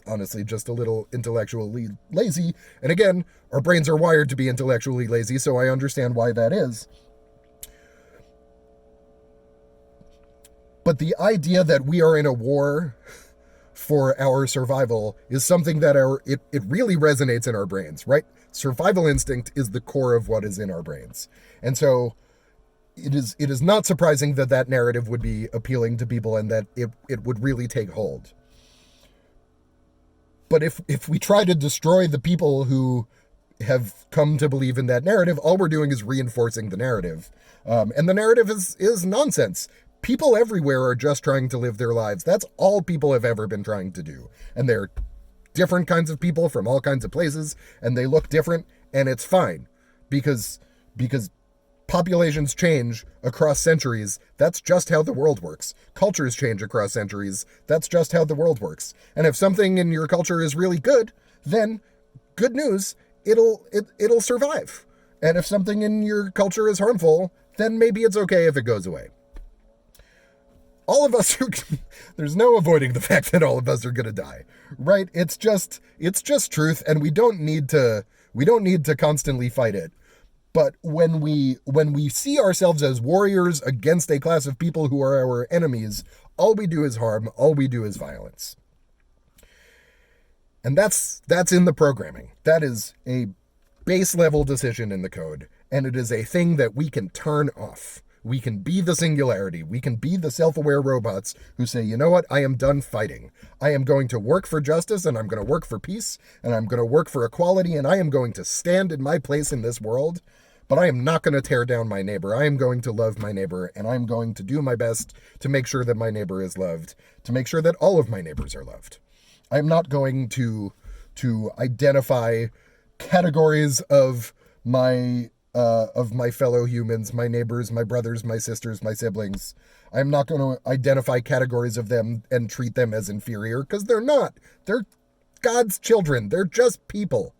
honestly just a little intellectually lazy. And again, our brains are wired to be intellectually lazy, so I understand why that is. But the idea that we are in a war for our survival is something that it really resonates in our brains, right? Survival instinct is the core of what is in our brains. And so it is not surprising that that narrative would be appealing to people and that it would really take hold. But if we try to destroy the people who have come to believe in that narrative, all we're doing is reinforcing the narrative. And the narrative is nonsense. People everywhere are just trying to live their lives. That's all people have ever been trying to do. And they're different kinds of people from all kinds of places, and they look different, and it's fine. Because populations change across centuries. That's just how the world works. Cultures change across centuries. That's just how the world works. And if something in your culture is really good, then good news, it'll survive. And if something in your culture is harmful, then maybe it's okay if it goes away. All of us there's no avoiding the fact that all of us are going to die, right? It's just truth, and we don't need to constantly fight it. But when we see ourselves as warriors against a class of people who are our enemies, all we do is harm, all we do is violence. And that's in the programming. That is a base level decision in the code, and it is a thing that we can turn off. We can be the singularity. We can be the self-aware robots who say, you know what? I am done fighting. I am going to work for justice, and I'm going to work for peace, and I'm going to work for equality, and I am going to stand in my place in this world, but I am not going to tear down my neighbor. I am going to love my neighbor, and I'm going to do my best to make sure that my neighbor is loved, to make sure that all of my neighbors are loved. I'm not going to identify categories of my fellow humans, my neighbors, my brothers, my sisters, my siblings. I'm not going to identify categories of them and treat them as inferior, because they're not. They're God's children. They're just people.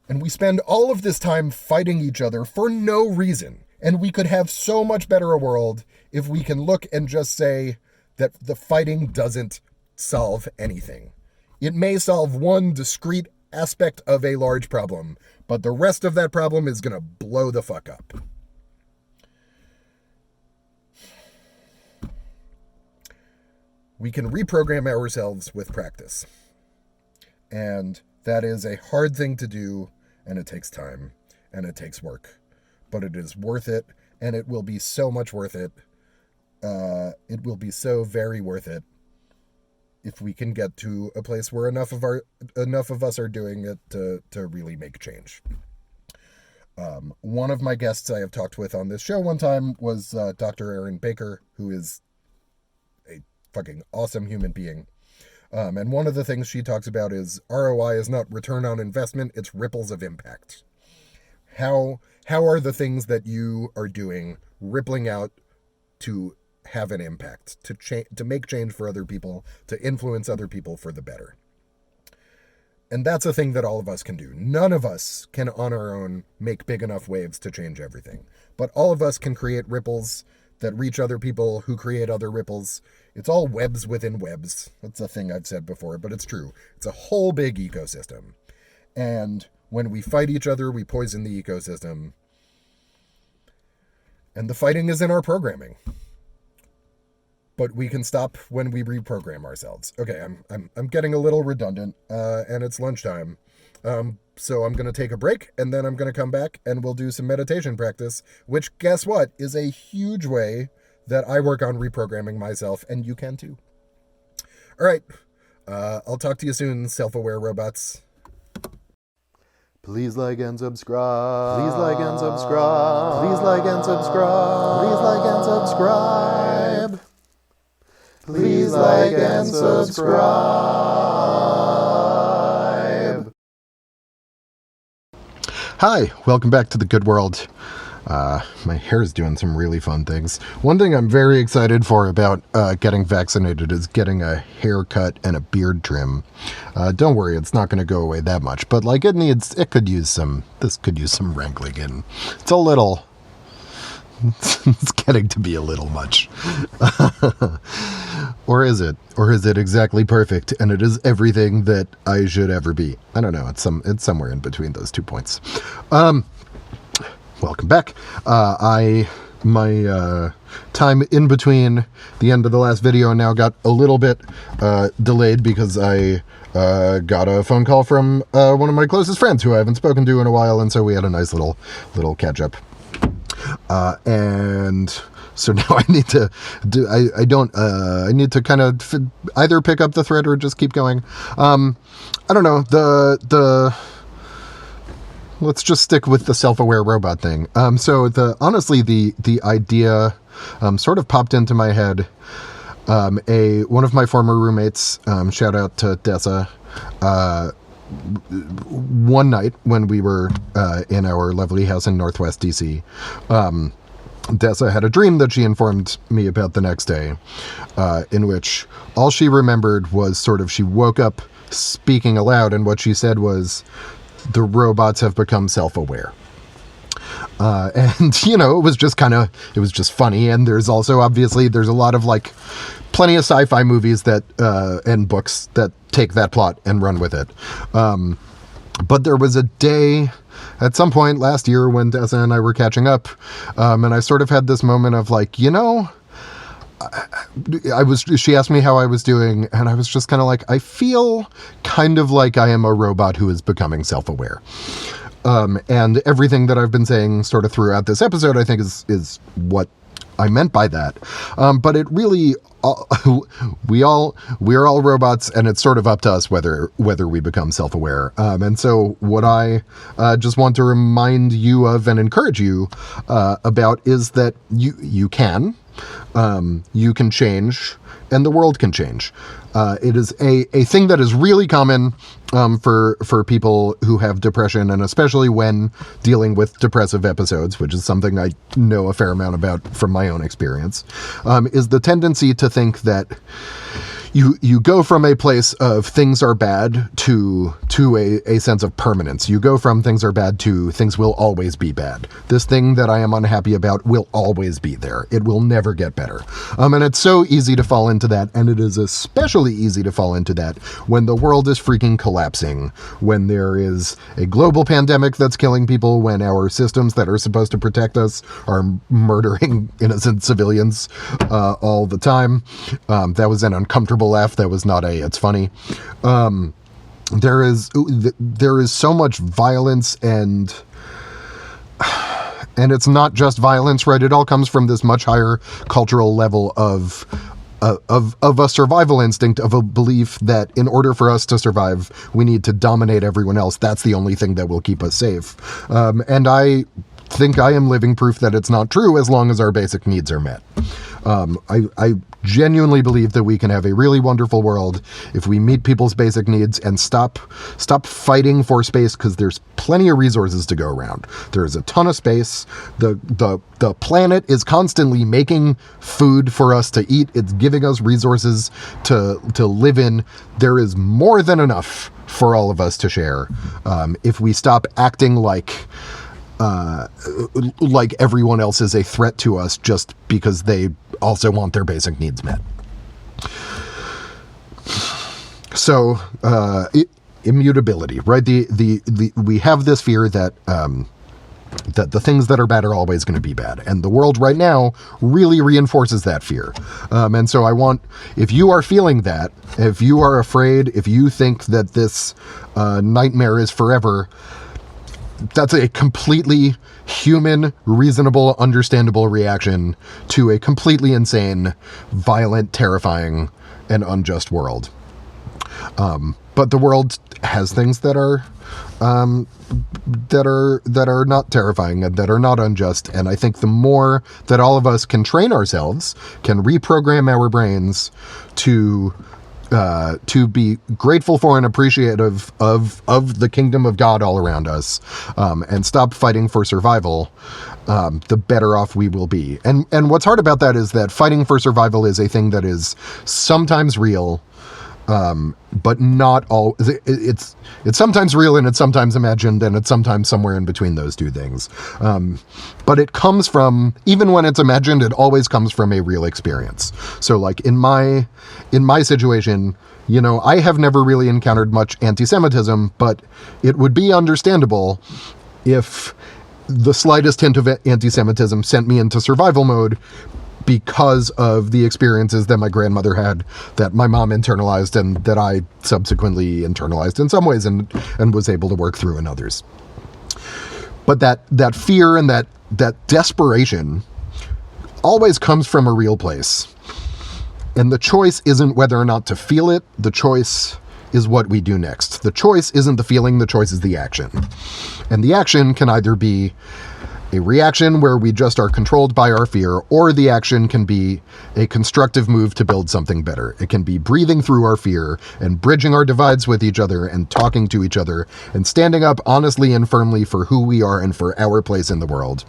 And we spend all of this time fighting each other for no reason. And we could have so much better a world if we can look and just say that the fighting doesn't solve anything. It may solve one discrete aspect of a large problem, but the rest of that problem is going to blow the fuck up. We can reprogram ourselves with practice. And that is a hard thing to do, and it takes time, and it takes work. But it is worth it, and it will be so much worth it. It will be so very worth it if we can get to a place where enough of us are doing it to really make change. One of my guests I have talked with on this show one time was Dr. Erin Baker, who is a fucking awesome human being. And one of the things she talks about is ROI is not return on investment, it's ripples of impact. How are the things that you are doing rippling out to have an impact, to make change for other people, to influence other people for the better? And that's a thing that all of us can do. None of us can on our own make big enough waves to change everything. But all of us can create ripples that reach other people who create other ripples. It's all webs within webs. That's a thing I've said before, but it's true. It's a whole big ecosystem. And when we fight each other, we poison the ecosystem. And the fighting is in our programming. But we can stop when we reprogram ourselves. Okay, I'm getting a little redundant, and it's lunchtime. So I'm going to take a break, and then I'm going to come back, and we'll do some meditation practice, which, guess what, is a huge way that I work on reprogramming myself, and you can too. All right, I'll talk to you soon, self-aware robots. Please like and subscribe. Please like and subscribe. Please like and subscribe. Please like and subscribe. Please like and subscribe. Hi, welcome back to the good world. My hair is doing some really fun things. One thing I'm very excited for about getting vaccinated is getting a haircut and a beard trim. Don't worry, it's not going to go away that much, but like this could use some wrangling, and it's a little, it's getting to be a little much. Or is it? Or is it exactly perfect and it is everything that I should ever be? I don't know. It's somewhere in between those 2 points. Welcome back. My time in between the end of the last video and now got a little bit delayed because I got a phone call from one of my closest friends who I haven't spoken to in a while, and so we had a nice little catch up. And so now I need to do, I need to kind of either pick up the thread or just keep going. I don't know, let's just stick with the self-aware robot thing. So honestly, the idea, sort of popped into my head. One of my former roommates, shout out to Dessa, one night when we were in our lovely house in Northwest DC, Dessa had a dream that she informed me about the next day, in which all she remembered was sort of she woke up speaking aloud, and what she said was, "The robots have become self-aware." And it was just funny. And there's also, obviously, there's a lot of like plenty of sci-fi movies that and books that take that plot and run with it. But there was a day at some point last year when Tessa and I were catching up, and I sort of had this moment of like, she asked me how I was doing, and I was just kind of like, I feel kind of like I am a robot who is becoming self-aware. And everything that I've been saying sort of throughout this episode, I think is what I meant by that. But it really, we're all robots, and it's sort of up to us whether we become self-aware. And so what I just want to remind you of and encourage you about is that you can change, and the world can change. It is a thing that is really common for people who have depression, and especially when dealing with depressive episodes, which is something I know a fair amount about from my own experience, is the tendency to think that you go from a place of things are bad to a sense of permanence. You go from things are bad to things will always be bad. This thing that I am unhappy about will always be there. It will never get better. And it's so easy to fall into that, and it is especially easy to fall into that when the world is freaking collapsing, when there is a global pandemic that's killing people, when our systems that are supposed to protect us are murdering innocent civilians all the time. That was an uncomfortable laugh. That was not it's funny. There is so much violence, and it's not just violence, right? It all comes from this much higher cultural level of a survival instinct, of a belief that in order for us to survive, we need to dominate everyone else. That's the only thing that will keep us safe. And I think I am living proof that it's not true as long as our basic needs are met. I genuinely believe that we can have a really wonderful world if we meet people's basic needs and stop fighting for space, because there's plenty of resources to go around. There's a ton of space. The planet is constantly making food for us to eat. It's giving us resources to live in. There is more than enough for all of us to share. If we stop acting like everyone else is a threat to us just because they also want their basic needs met. So, immutability, right? We have this fear that the things that are bad are always going to be bad, and the world right now really reinforces that fear. And so if you are feeling that, if you are afraid, if you think that this nightmare is forever, that's a completely human, reasonable, understandable reaction to a completely insane, violent, terrifying, and unjust world. But the world has things that are not terrifying and that are not unjust. And I think the more that all of us can train ourselves, can reprogram our brains to be grateful for and appreciative of the kingdom of God all around us, and stop fighting for survival, the better off we will be. And what's hard about that is that fighting for survival is a thing that is sometimes real, but not all. It's sometimes real, and it's sometimes imagined, and it's sometimes somewhere in between those two things. But it comes from, even when it's imagined, it always comes from a real experience. So like in my situation, I have never really encountered much anti-Semitism, but it would be understandable if the slightest hint of anti-Semitism sent me into survival mode, because of the experiences that my grandmother had, that my mom internalized, and that I subsequently internalized in some ways and was able to work through in others. But that fear and that desperation always comes from a real place. And the choice isn't whether or not to feel it. The choice is what we do next. The choice isn't the feeling, the choice is the action. And the action can either be a reaction where we just are controlled by our fear, or the action can be a constructive move to build something better. It can be breathing through our fear and bridging our divides with each other and talking to each other and standing up honestly and firmly for who we are and for our place in the world.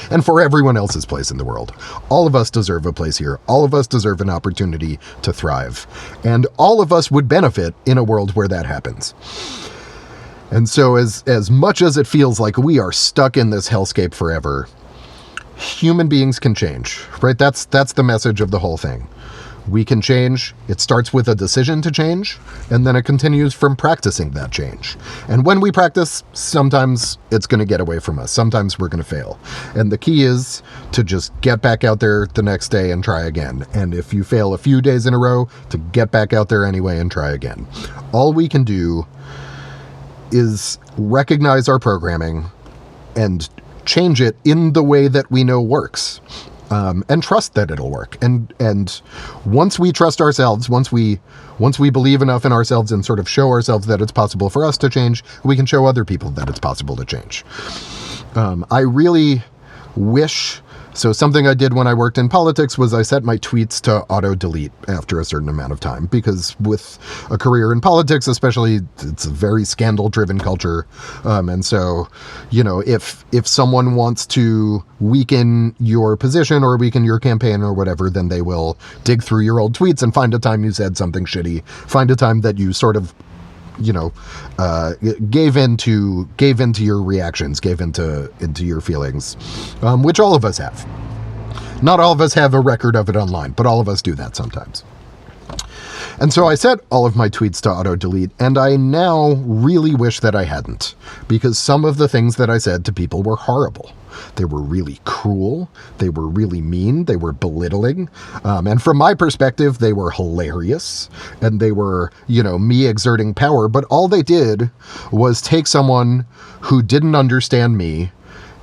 And for everyone else's place in the world. All of us deserve a place here. All of us deserve an opportunity to thrive. And all of us would benefit in a world where that happens. And so as much as it feels like we are stuck in this hellscape forever, human beings can change, right? That's the message of the whole thing. We can change. It starts with a decision to change, and then it continues from practicing that change. And when we practice, sometimes it's going to get away from us. Sometimes we're going to fail. And the key is to just get back out there the next day and try again. And if you fail a few days in a row, to get back out there anyway and try again. All we can do is recognize our programming and change it in the way that we know works. And trust that it'll work. And once we trust ourselves, once we believe enough in ourselves and sort of show ourselves that it's possible for us to change, we can show other people that it's possible to change. I really wish... So something I did when I worked in politics was I set my tweets to auto-delete after a certain amount of time, because with a career in politics, especially, it's a very scandal-driven culture. And so, if someone wants to weaken your position or weaken your campaign or whatever, then they will dig through your old tweets and find a time you said something shitty, find a time that you sort of gave into your reactions, gave into your feelings, which all of us have. Not all of us have a record of it online, but all of us do that sometimes. And so I set all of my tweets to auto-delete, and I now really wish that I hadn't, because some of the things that I said to people were horrible. They were really cruel. They were really mean. They were belittling. And from my perspective, they were hilarious. And they were, me exerting power. But all they did was take someone who didn't understand me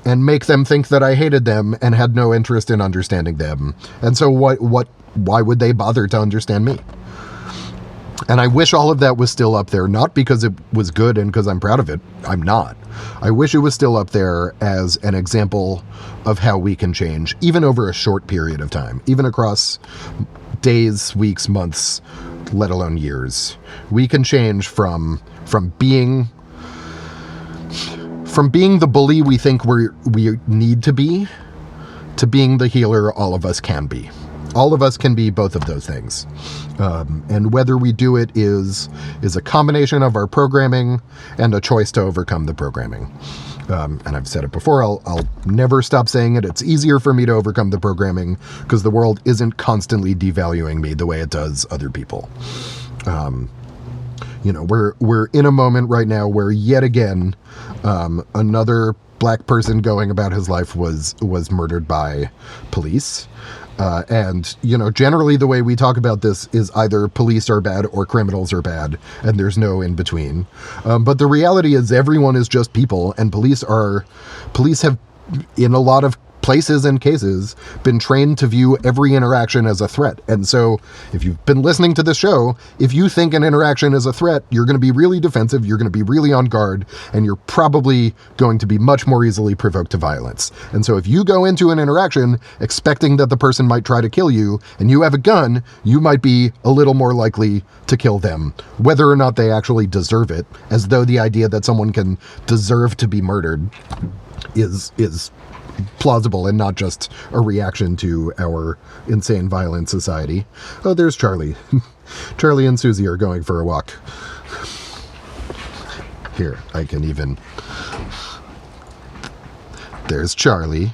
and make them think that I hated them and had no interest in understanding them. And so why would they bother to understand me? And I wish all of that was still up there, not because it was good and because I'm proud of it. I'm not. I wish it was still up there as an example of how we can change, even over a short period of time, even across days, weeks, months, let alone years. We can change from being the bully we think we need to be being the healer all of us can be. All of us can be both of those things. And whether we do it is a combination of our programming and a choice to overcome the programming. And I've said it before, I'll never stop saying it. It's easier for me to overcome the programming because the world isn't constantly devaluing me the way it does other people. We're in a moment right now where yet again, another black person going about his life was murdered by police. And generally the way we talk about this is either police are bad or criminals are bad, and there's no in between. But the reality is everyone is just people, and police have, in a lot of places and cases, been trained to view every interaction as a threat. And so if you've been listening to this show, if you think an interaction is a threat, you're going to be really defensive, you're going to be really on guard, and you're probably going to be much more easily provoked to violence. And so if you go into an interaction expecting that the person might try to kill you, and you have a gun, you might be a little more likely to kill them, whether or not they actually deserve it, as though the idea that someone can deserve to be murdered is plausible and not just a reaction to our insane violent society. Oh, there's Charlie. Charlie and Susie are going for a walk. Here, I can even... There's Charlie.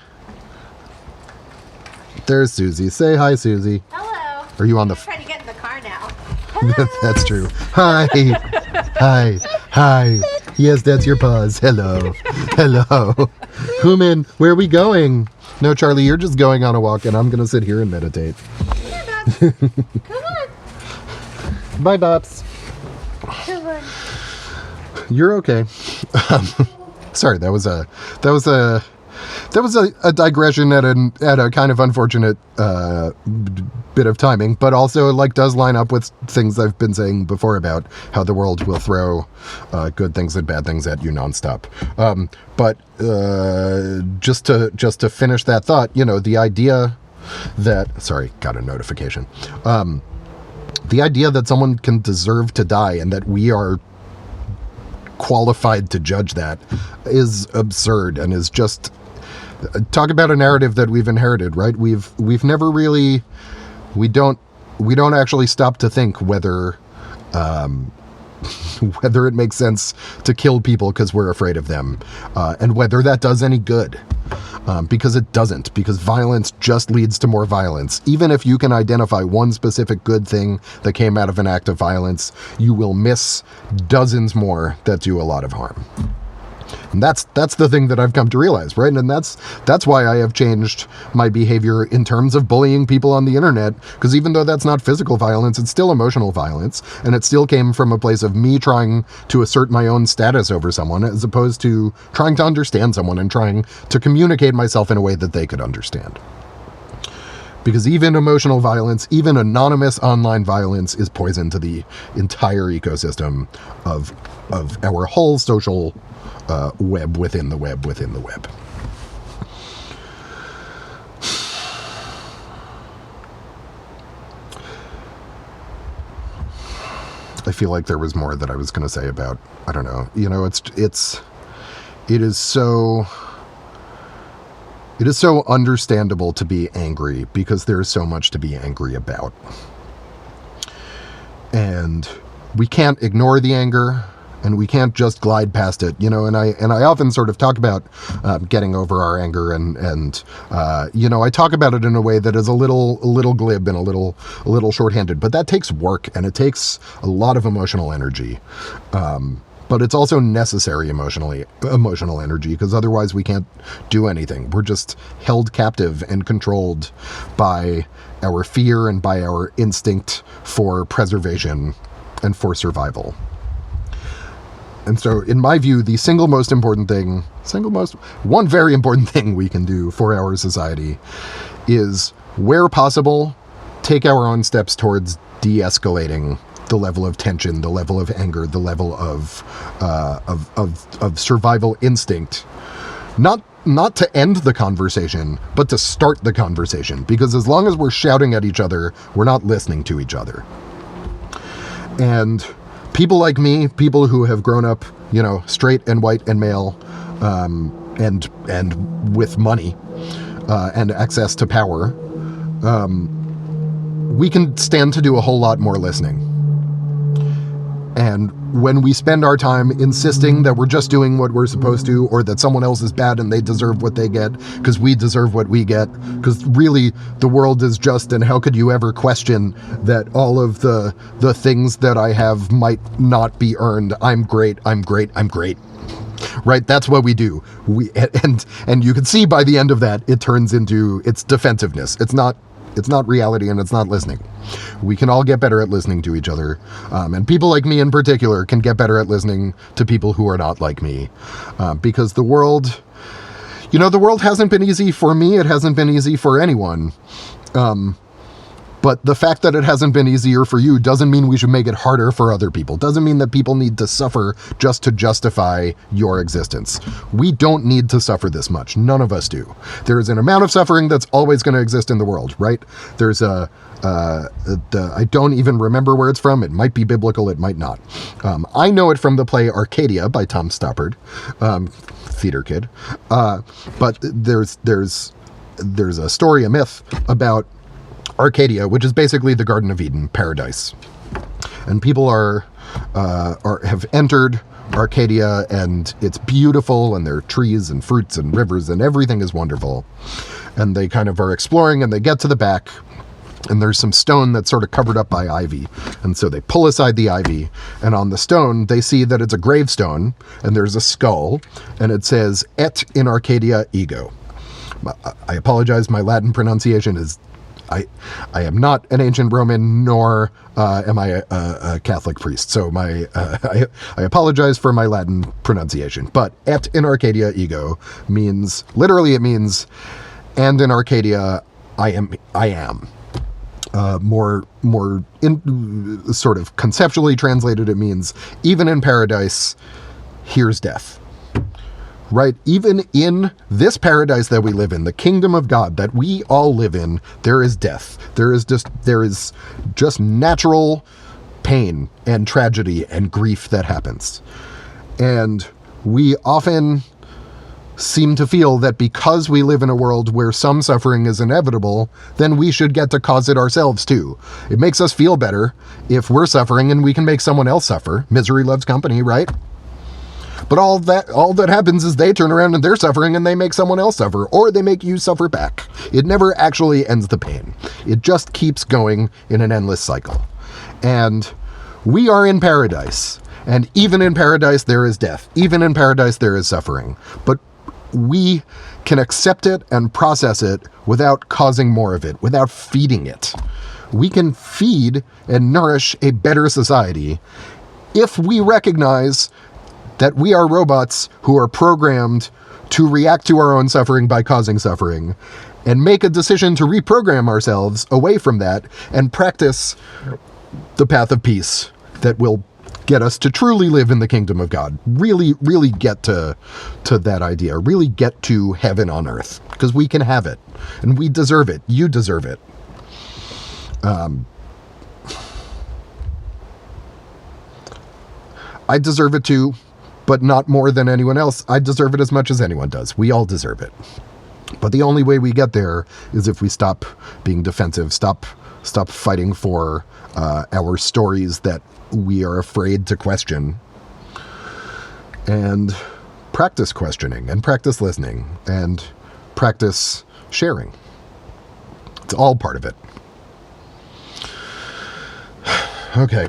There's Susie. Say hi, Susie. Hello. Are you on I'm trying to get in the car now. That's true. Hi. Hi. Hi. Yes, that's your paws. Hello. Hello. Human, where are we going? No, Charlie, you're just going on a walk, and I'm going to sit here and meditate. Come on. Bye, Bops. Come on. You're okay. Sorry, that was a digression at a kind of unfortunate bit of timing, but also does line up with things I've been saying before about how the world will throw good things and bad things at you nonstop. But just to finish that thought, the idea that, sorry, got a notification. The idea that someone can deserve to die and that we are qualified to judge that is absurd and is just... Talk about a narrative that we've inherited, right? We've never really... We don't actually stop to think whether whether it makes sense to kill people because we're afraid of them, and whether that does any good. Because it doesn't, because violence just leads to more violence. Even if you can identify one specific good thing that came out of an act of violence, you will miss dozens more that do a lot of harm. And that's the thing that I've come to realize, right? And that's why I have changed my behavior in terms of bullying people on the internet, because even though that's not physical violence, it's still emotional violence, and it still came from a place of me trying to assert my own status over someone, as opposed to trying to understand someone and trying to communicate myself in a way that they could understand. Because even emotional violence, even anonymous online violence, is poison to the entire ecosystem of our whole social web within the web within the web. I feel like there was more that I was going to say about, I don't know, it is so understandable to be angry because there's so much to be angry about. And we can't ignore the anger, and we can't just glide past it, and I often sort of talk about getting over our anger, and I talk about it in a way that is a little glib and a little shorthanded, but that takes work, and it takes a lot of emotional energy. But it's also necessary emotional energy, because otherwise we can't do anything. We're just held captive and controlled by our fear and by our instinct for preservation and for survival. And so, in my view, the one very important thing we can do for our society is, where possible, take our own steps towards de-escalating the level of tension, the level of anger, the level of survival instinct. Not to end the conversation, but to start the conversation. Because as long as we're shouting at each other, we're not listening to each other. And people like me, people who have grown up, straight and white and male, and with money, and access to power, we can stand to do a whole lot more listening. And when we spend our time insisting that we're just doing what we're supposed to, or that someone else is bad and they deserve what they get because we deserve what we get, because really the world is just, and how could you ever question that all of the things that I have might not be earned? I'm great. Right? That's what we do. And you can see by the end of that, it turns into its defensiveness. It's not reality, and it's not listening. We can all get better at listening to each other. And people like me in particular can get better at listening to people who are not like me. Because the world hasn't been easy for me. It hasn't been easy for anyone. But the fact that it hasn't been easier for you doesn't mean we should make it harder for other people. Doesn't mean that people need to suffer just to justify your existence. We don't need to suffer this much. None of us do. There's an amount of suffering that's always going to exist in the world, right? There's I don't even remember where it's from. It might be biblical. It might not. I know it from the play Arcadia by Tom Stoppard, theater kid. But there's a story, a myth about Arcadia, which is basically the Garden of Eden, paradise. And people have entered Arcadia, and it's beautiful, and there are trees and fruits and rivers, and everything is wonderful. And they kind of are exploring, and they get to the back, and there's some stone that's sort of covered up by ivy. And so they pull aside the ivy, and on the stone, they see that it's a gravestone, and there's a skull, and it says, "Et in Arcadia ego." I apologize, my Latin pronunciation is... I am not an ancient Roman, nor am I a Catholic priest. So I apologize for my Latin pronunciation. But "et in Arcadia ego" means, literally it means, "and in Arcadia I am." More sort of conceptually translated, it means, even in paradise, here's death. Right? Even in this paradise that we live in, the kingdom of God that we all live in, there is death. There is just natural pain and tragedy and grief that happens. And we often seem to feel that because we live in a world where some suffering is inevitable, then we should get to cause it ourselves too. It makes us feel better if we're suffering and we can make someone else suffer. Misery loves company, right? But all that happens is they turn around and they're suffering and they make someone else suffer, or they make you suffer back. It never actually ends the pain. It just keeps going in an endless cycle. And we are in paradise. And even in paradise, there is death. Even in paradise, there is suffering. But we can accept it and process it without causing more of it, without feeding it. We can feed and nourish a better society if we recognize that we are robots who are programmed to react to our own suffering by causing suffering, and make a decision to reprogram ourselves away from that and practice the path of peace that will get us to truly live in the kingdom of God. Really, really get to that idea. Really get to heaven on earth, because we can have it, and we deserve it. You deserve it. I deserve it too, but not more than anyone else. I deserve it as much as anyone does. We all deserve it. But the only way we get there is if we stop being defensive, stop fighting for our stories that we are afraid to question, and practice questioning, and practice listening, and practice sharing. It's all part of it. Okay.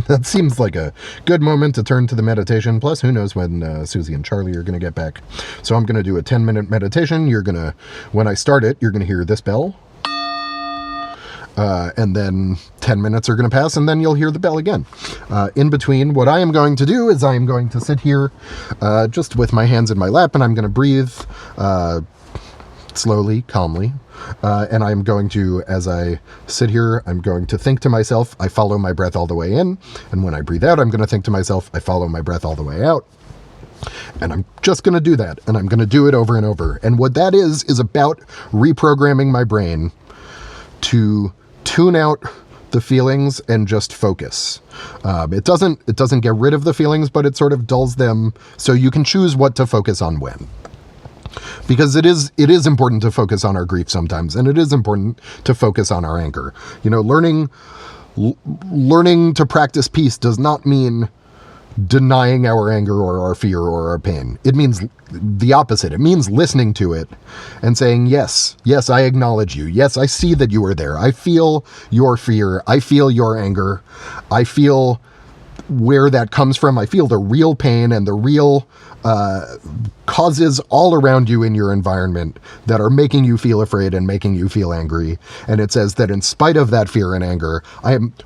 That seems like a good moment to turn to the meditation. Plus, who knows when Susie and Charlie are going to get back. So I'm going to do a 10-minute meditation. When I start it, you're going to hear this bell. And then 10 minutes are going to pass, and then you'll hear the bell again. In between, what I am going to do is I am going to sit here just with my hands in my lap, and I'm going to breathe slowly, calmly. And I'm going to, as I sit here, I'm going to think to myself, I follow my breath all the way in. And when I breathe out, I'm going to think to myself, I follow my breath all the way out. And I'm just going to do that. And I'm going to do it over and over. And what that is about reprogramming my brain to tune out the feelings and just focus. It doesn't get rid of the feelings, but it sort of dulls them so you can choose what to focus on when. Because it is important to focus on our grief sometimes, and it is important to focus on our anger. You know, learning to practice peace does not mean denying our anger or our fear or our pain. It means the opposite. It means listening to it and saying, yes, I acknowledge you. Yes, I see that you are there. I feel your fear. I feel your anger. I feel where that comes from. I feel the real pain and the real causes all around you in your environment that are making you feel afraid and making you feel angry. And it says that in spite of that fear and anger,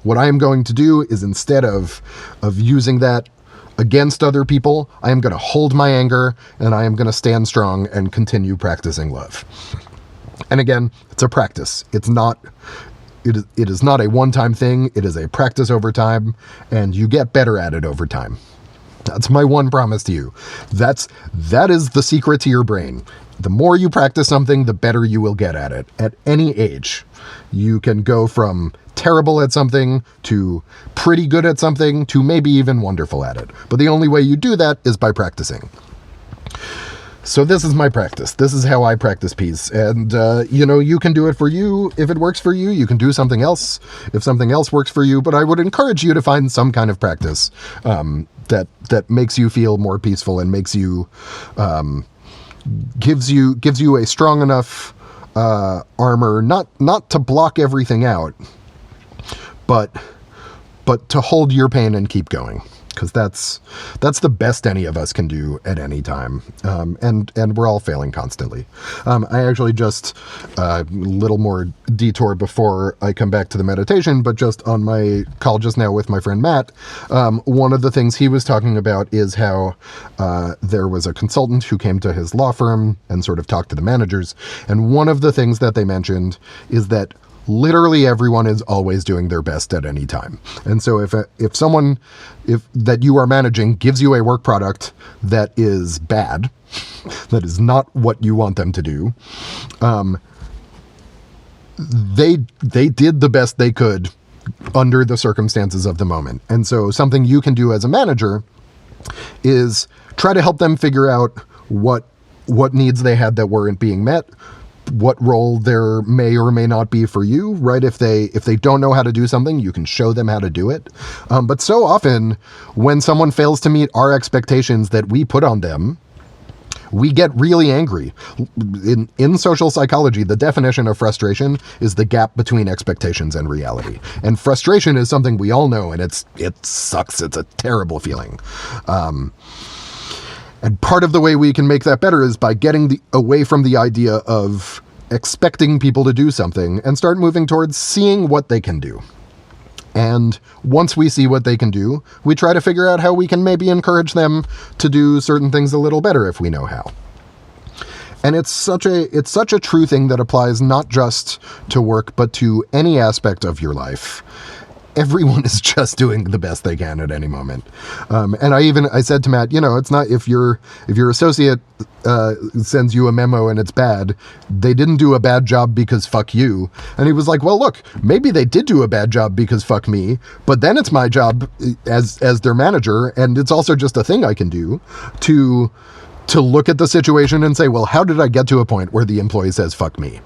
what I am going to do is, instead of using that against other people, I am going to hold my anger, and I am going to stand strong and continue practicing love. And again, it's a practice. It is not a one-time thing. It is a practice over time, and you get better at it over time. That's my one promise to you. That is the secret to your brain. The more you practice something, the better you will get at it. At any age, you can go from terrible at something to pretty good at something to maybe even wonderful at it. But the only way you do that is by practicing. So this is my practice. This is how I practice peace. And, you can do it for you. If it works for you, you can do something else if something else works for you. But I would encourage you to find some kind of practice that makes you feel more peaceful and makes you, gives you a strong enough armor, not to block everything out, but to hold your pain and keep going. Because that's the best any of us can do at any time, and we're all failing constantly. I actually just a little more detour before I come back to the meditation, but just on my call just now with my friend Matt, one of the things he was talking about is how there was a consultant who came to his law firm and sort of talked to the managers, and one of the things that they mentioned is that literally everyone is always doing their best at any time. And so if someone that you are managing gives you a work product that is bad, that is not what you want them to do, they did the best they could under the circumstances of the moment. And so something you can do as a manager is try to help them figure out what what needs they had that weren't being met, what role there may or may not be for you, right? If they don't know how to do something, you can show them how to do it. But so often when someone fails to meet our expectations that we put on them, we get really angry. In social psychology, the definition of frustration is the gap between expectations and reality. And frustration is something we all know, and it sucks. It's a terrible feeling. And part of the way we can make that better is by getting away from the idea of expecting people to do something and start moving towards seeing what they can do. And once we see what they can do, we try to figure out how we can maybe encourage them to do certain things a little better if we know how. And it's such a true thing that applies not just to work, but to any aspect of your life. Everyone is just doing the best they can at any moment. And I said to Matt, it's not if your associate sends you a memo and it's bad, they didn't do a bad job because fuck you. And he was like, well, look, maybe they did do a bad job because fuck me, but then it's my job as their manager, and it's also just a thing I can do to look at the situation and say, well, how did I get to a point where the employee says fuck me?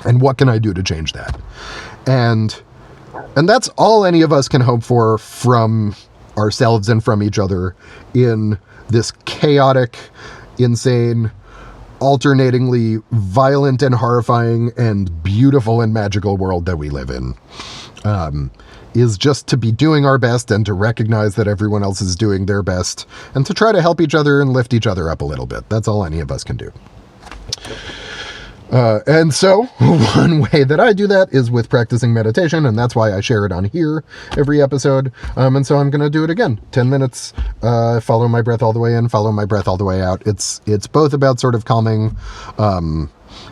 And what can I do to change that? And that's all any of us can hope for from ourselves and from each other in this chaotic, insane, alternatingly violent and horrifying and beautiful and magical world that we live in. Is just to be doing our best and to recognize that everyone else is doing their best and to try to help each other and lift each other up a little bit. That's all any of us can do. And so one way that I do that is with practicing meditation, and that's why I share it on here every episode. And so I'm going to do it again. 10 minutes, follow my breath all the way in, follow my breath all the way out. It's both about sort of calming,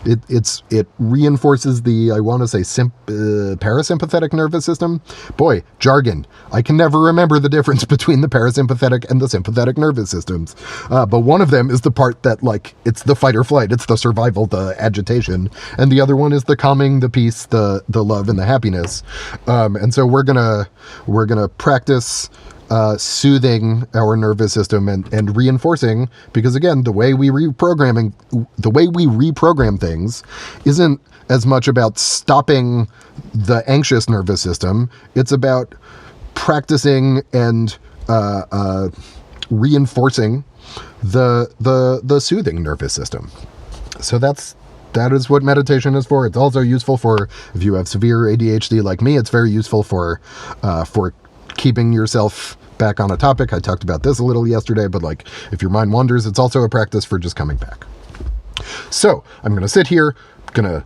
it reinforces the, I want to say, parasympathetic nervous system. Boy, jargon. I can never remember the difference between the parasympathetic and the sympathetic nervous systems. But one of them is the part that, it's the fight or flight. It's the survival, the agitation. And the other one is the calming, the peace, the love, and the happiness. And so we're gonna practice soothing our nervous system and reinforcing, because again, the way we reprogram things isn't as much about stopping the anxious nervous system. It's about practicing and reinforcing the soothing nervous system. So that is what meditation is for. It's also useful for, if you have severe ADHD like me, it's very useful for keeping yourself back on a topic. I talked about this a little yesterday, but if your mind wanders, it's also a practice for just coming back. So I'm going to sit here, gonna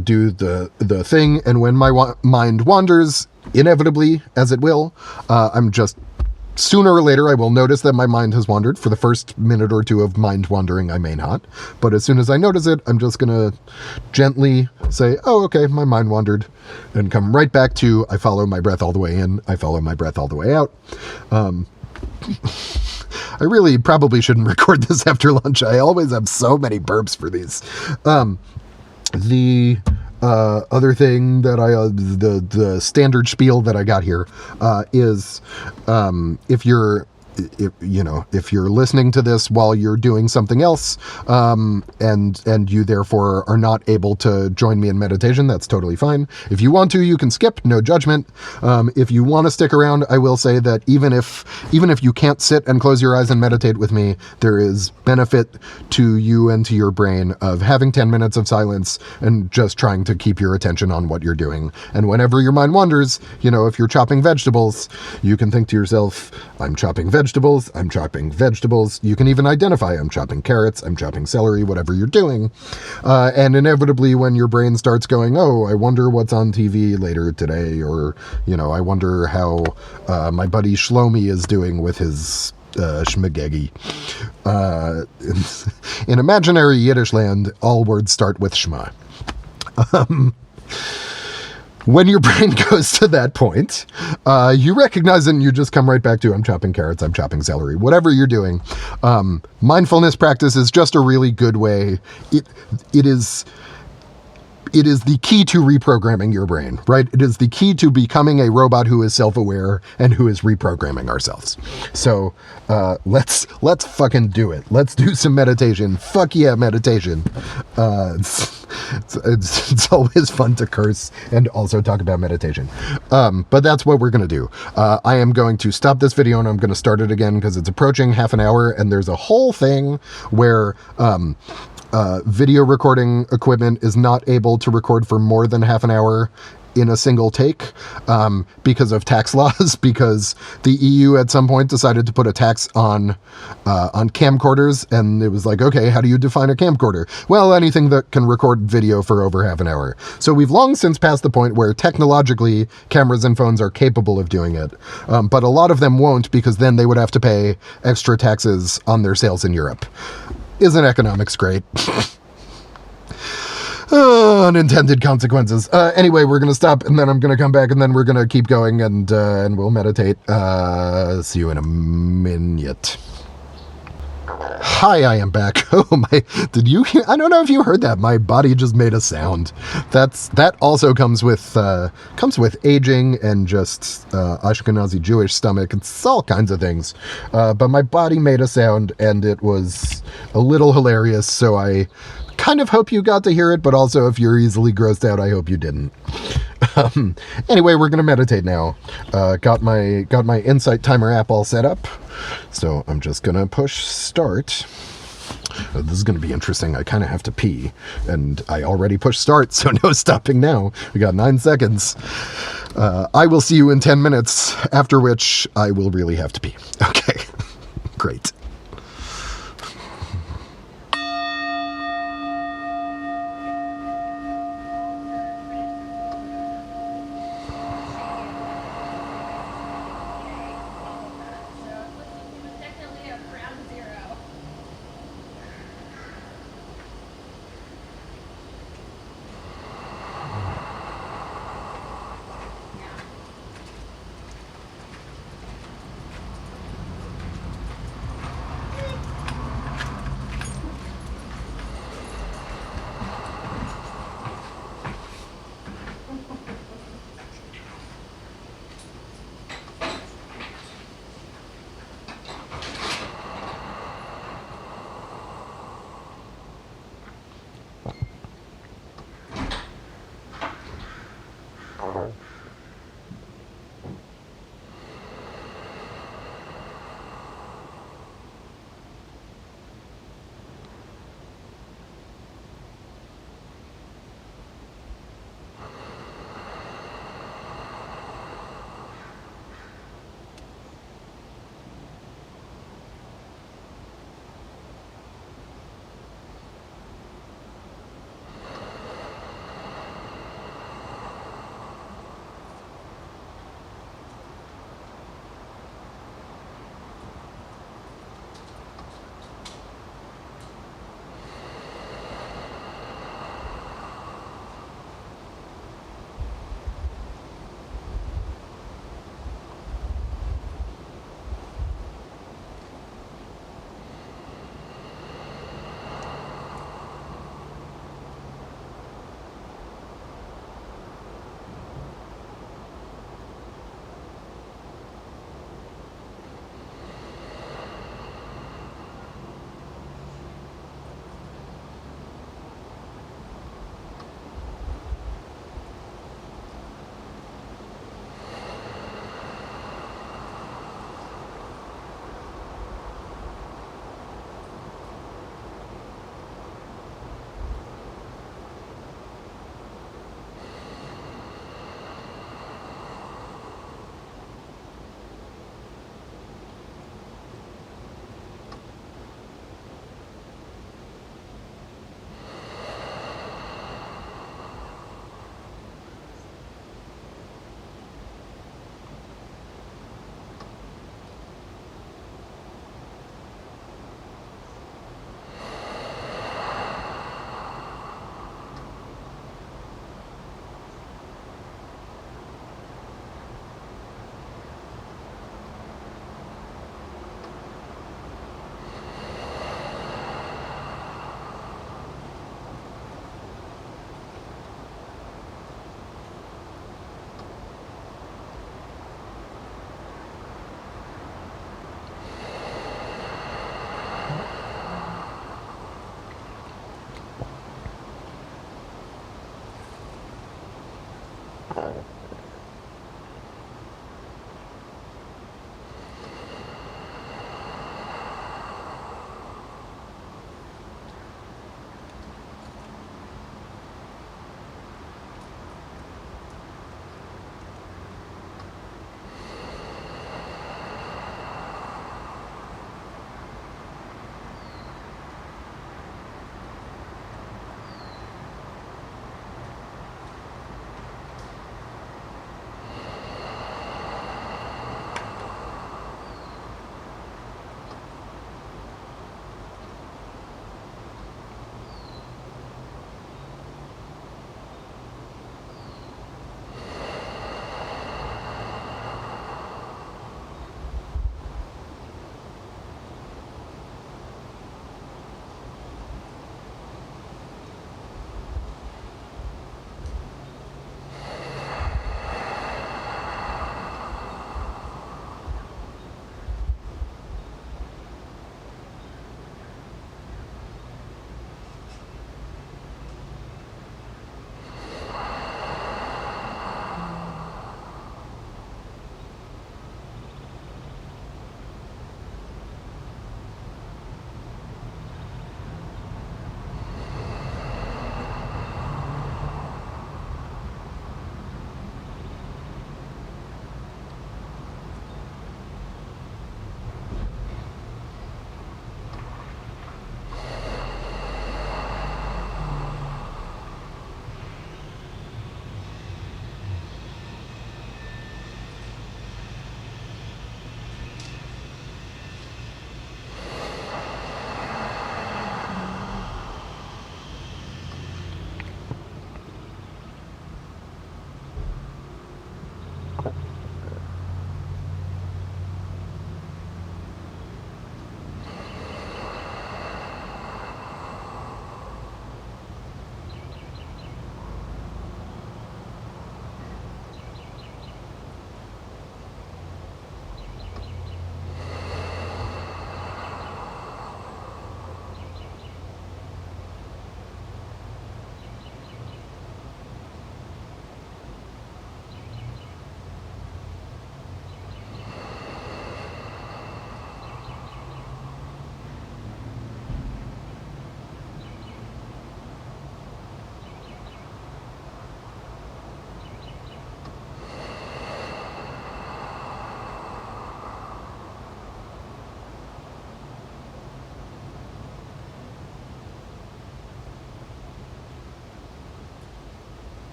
do the thing, and when my mind wanders, inevitably, as it will, sooner or later I will notice that my mind has wandered. For the first minute or two of mind wandering, I may not. But as soon as I notice it, I'm just going to gently say, oh, okay, my mind wandered, and come right back to, I follow my breath all the way in, I follow my breath all the way out. I really probably shouldn't record this after lunch. I always have so many burps for these. The other thing that the standard spiel that I got here is if you're listening to this while you're doing something else, and you therefore are not able to join me in meditation, that's totally fine. If you want to, you can skip, no judgment. If you want to stick around, I will say that even if you can't sit and close your eyes and meditate with me, there is benefit to you and to your brain of having 10 minutes of silence and just trying to keep your attention on what you're doing. And whenever your mind wanders, if you're chopping vegetables, you can think to yourself, I'm chopping vegetables. You can even identify, I'm chopping carrots, I'm chopping celery, whatever you're doing. And inevitably when your brain starts going, oh, I wonder what's on TV later today, or, I wonder how my buddy Shlomi is doing with his shmagegi. In imaginary Yiddish land, all words start with shma. When your brain goes to that point, you recognize it and you just come right back to, I'm chopping carrots, I'm chopping celery, whatever you're doing. Mindfulness practice is just a really good way. It it is the key to reprogramming your brain, right? It is the key to becoming a robot who is self-aware and who is reprogramming ourselves. So let's fucking do it. Let's do some meditation. Fuck yeah, meditation. It's always fun to curse and also talk about meditation. But that's what we're going to do. I am going to stop this video and I'm going to start it again because it's approaching half an hour and there's a whole thing where video recording equipment is not able to record for more than half an hour in a single take because of tax laws, because the EU at some point decided to put a tax on camcorders, and it was like, okay, how do you define a camcorder? Well, anything that can record video for over half an hour. So we've long since passed the point where technologically cameras and phones are capable of doing it, but a lot of them won't, because then they would have to pay extra taxes on their sales in Europe. Isn't economics great? Unintended consequences. Anyway, we're going to stop and then I'm going to come back and then we're going to keep going and we'll meditate. See you in a minute. Hi, I am back. Oh my, did you hear? I don't know if you heard that. My body just made a sound. That also comes with aging and just Ashkenazi Jewish stomach. It's all kinds of things. But my body made a sound and it was a little hilarious. So I kind of hope you got to hear it, but also if you're easily grossed out, I hope you didn't. Anyway, we're gonna meditate now. Got my Insight Timer app all set up, so I'm just gonna push start. This is gonna be interesting. I kind of have to pee, and I already pushed start, so no stopping now. We got 9 seconds. I will see you in 10 minutes, after which I will really have to pee. Okay, great.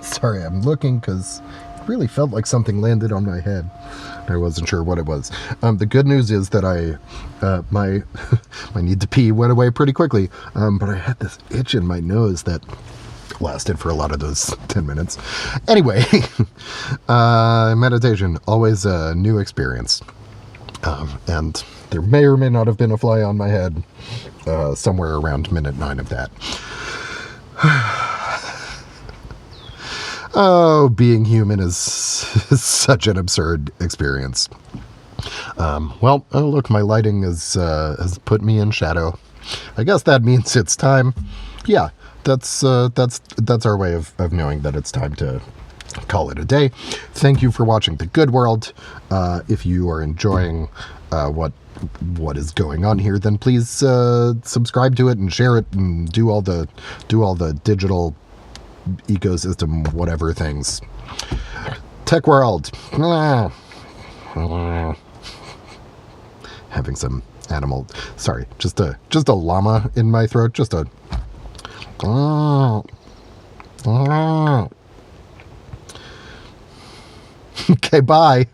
Sorry, I'm looking because it really felt like something landed on my head. I wasn't sure what it was. The good news is that my my need to pee went away pretty quickly, but I had this itch in my nose that lasted for a lot of those 10 minutes. Anyway, meditation, always a new experience. And there may or may not have been a fly on my head somewhere around minute 9 of that. Oh, being human is such an absurd experience. Well, oh look, my lighting has put me in shadow. I guess that means it's time. Yeah, that's our way of knowing that it's time to call it a day. Thank you for watching The Good World. If you are enjoying what is going on here, then please subscribe to it and share it and do all the digital ecosystem whatever things. Tech World. Having some animal, sorry, just a llama in my throat, just a okay, bye.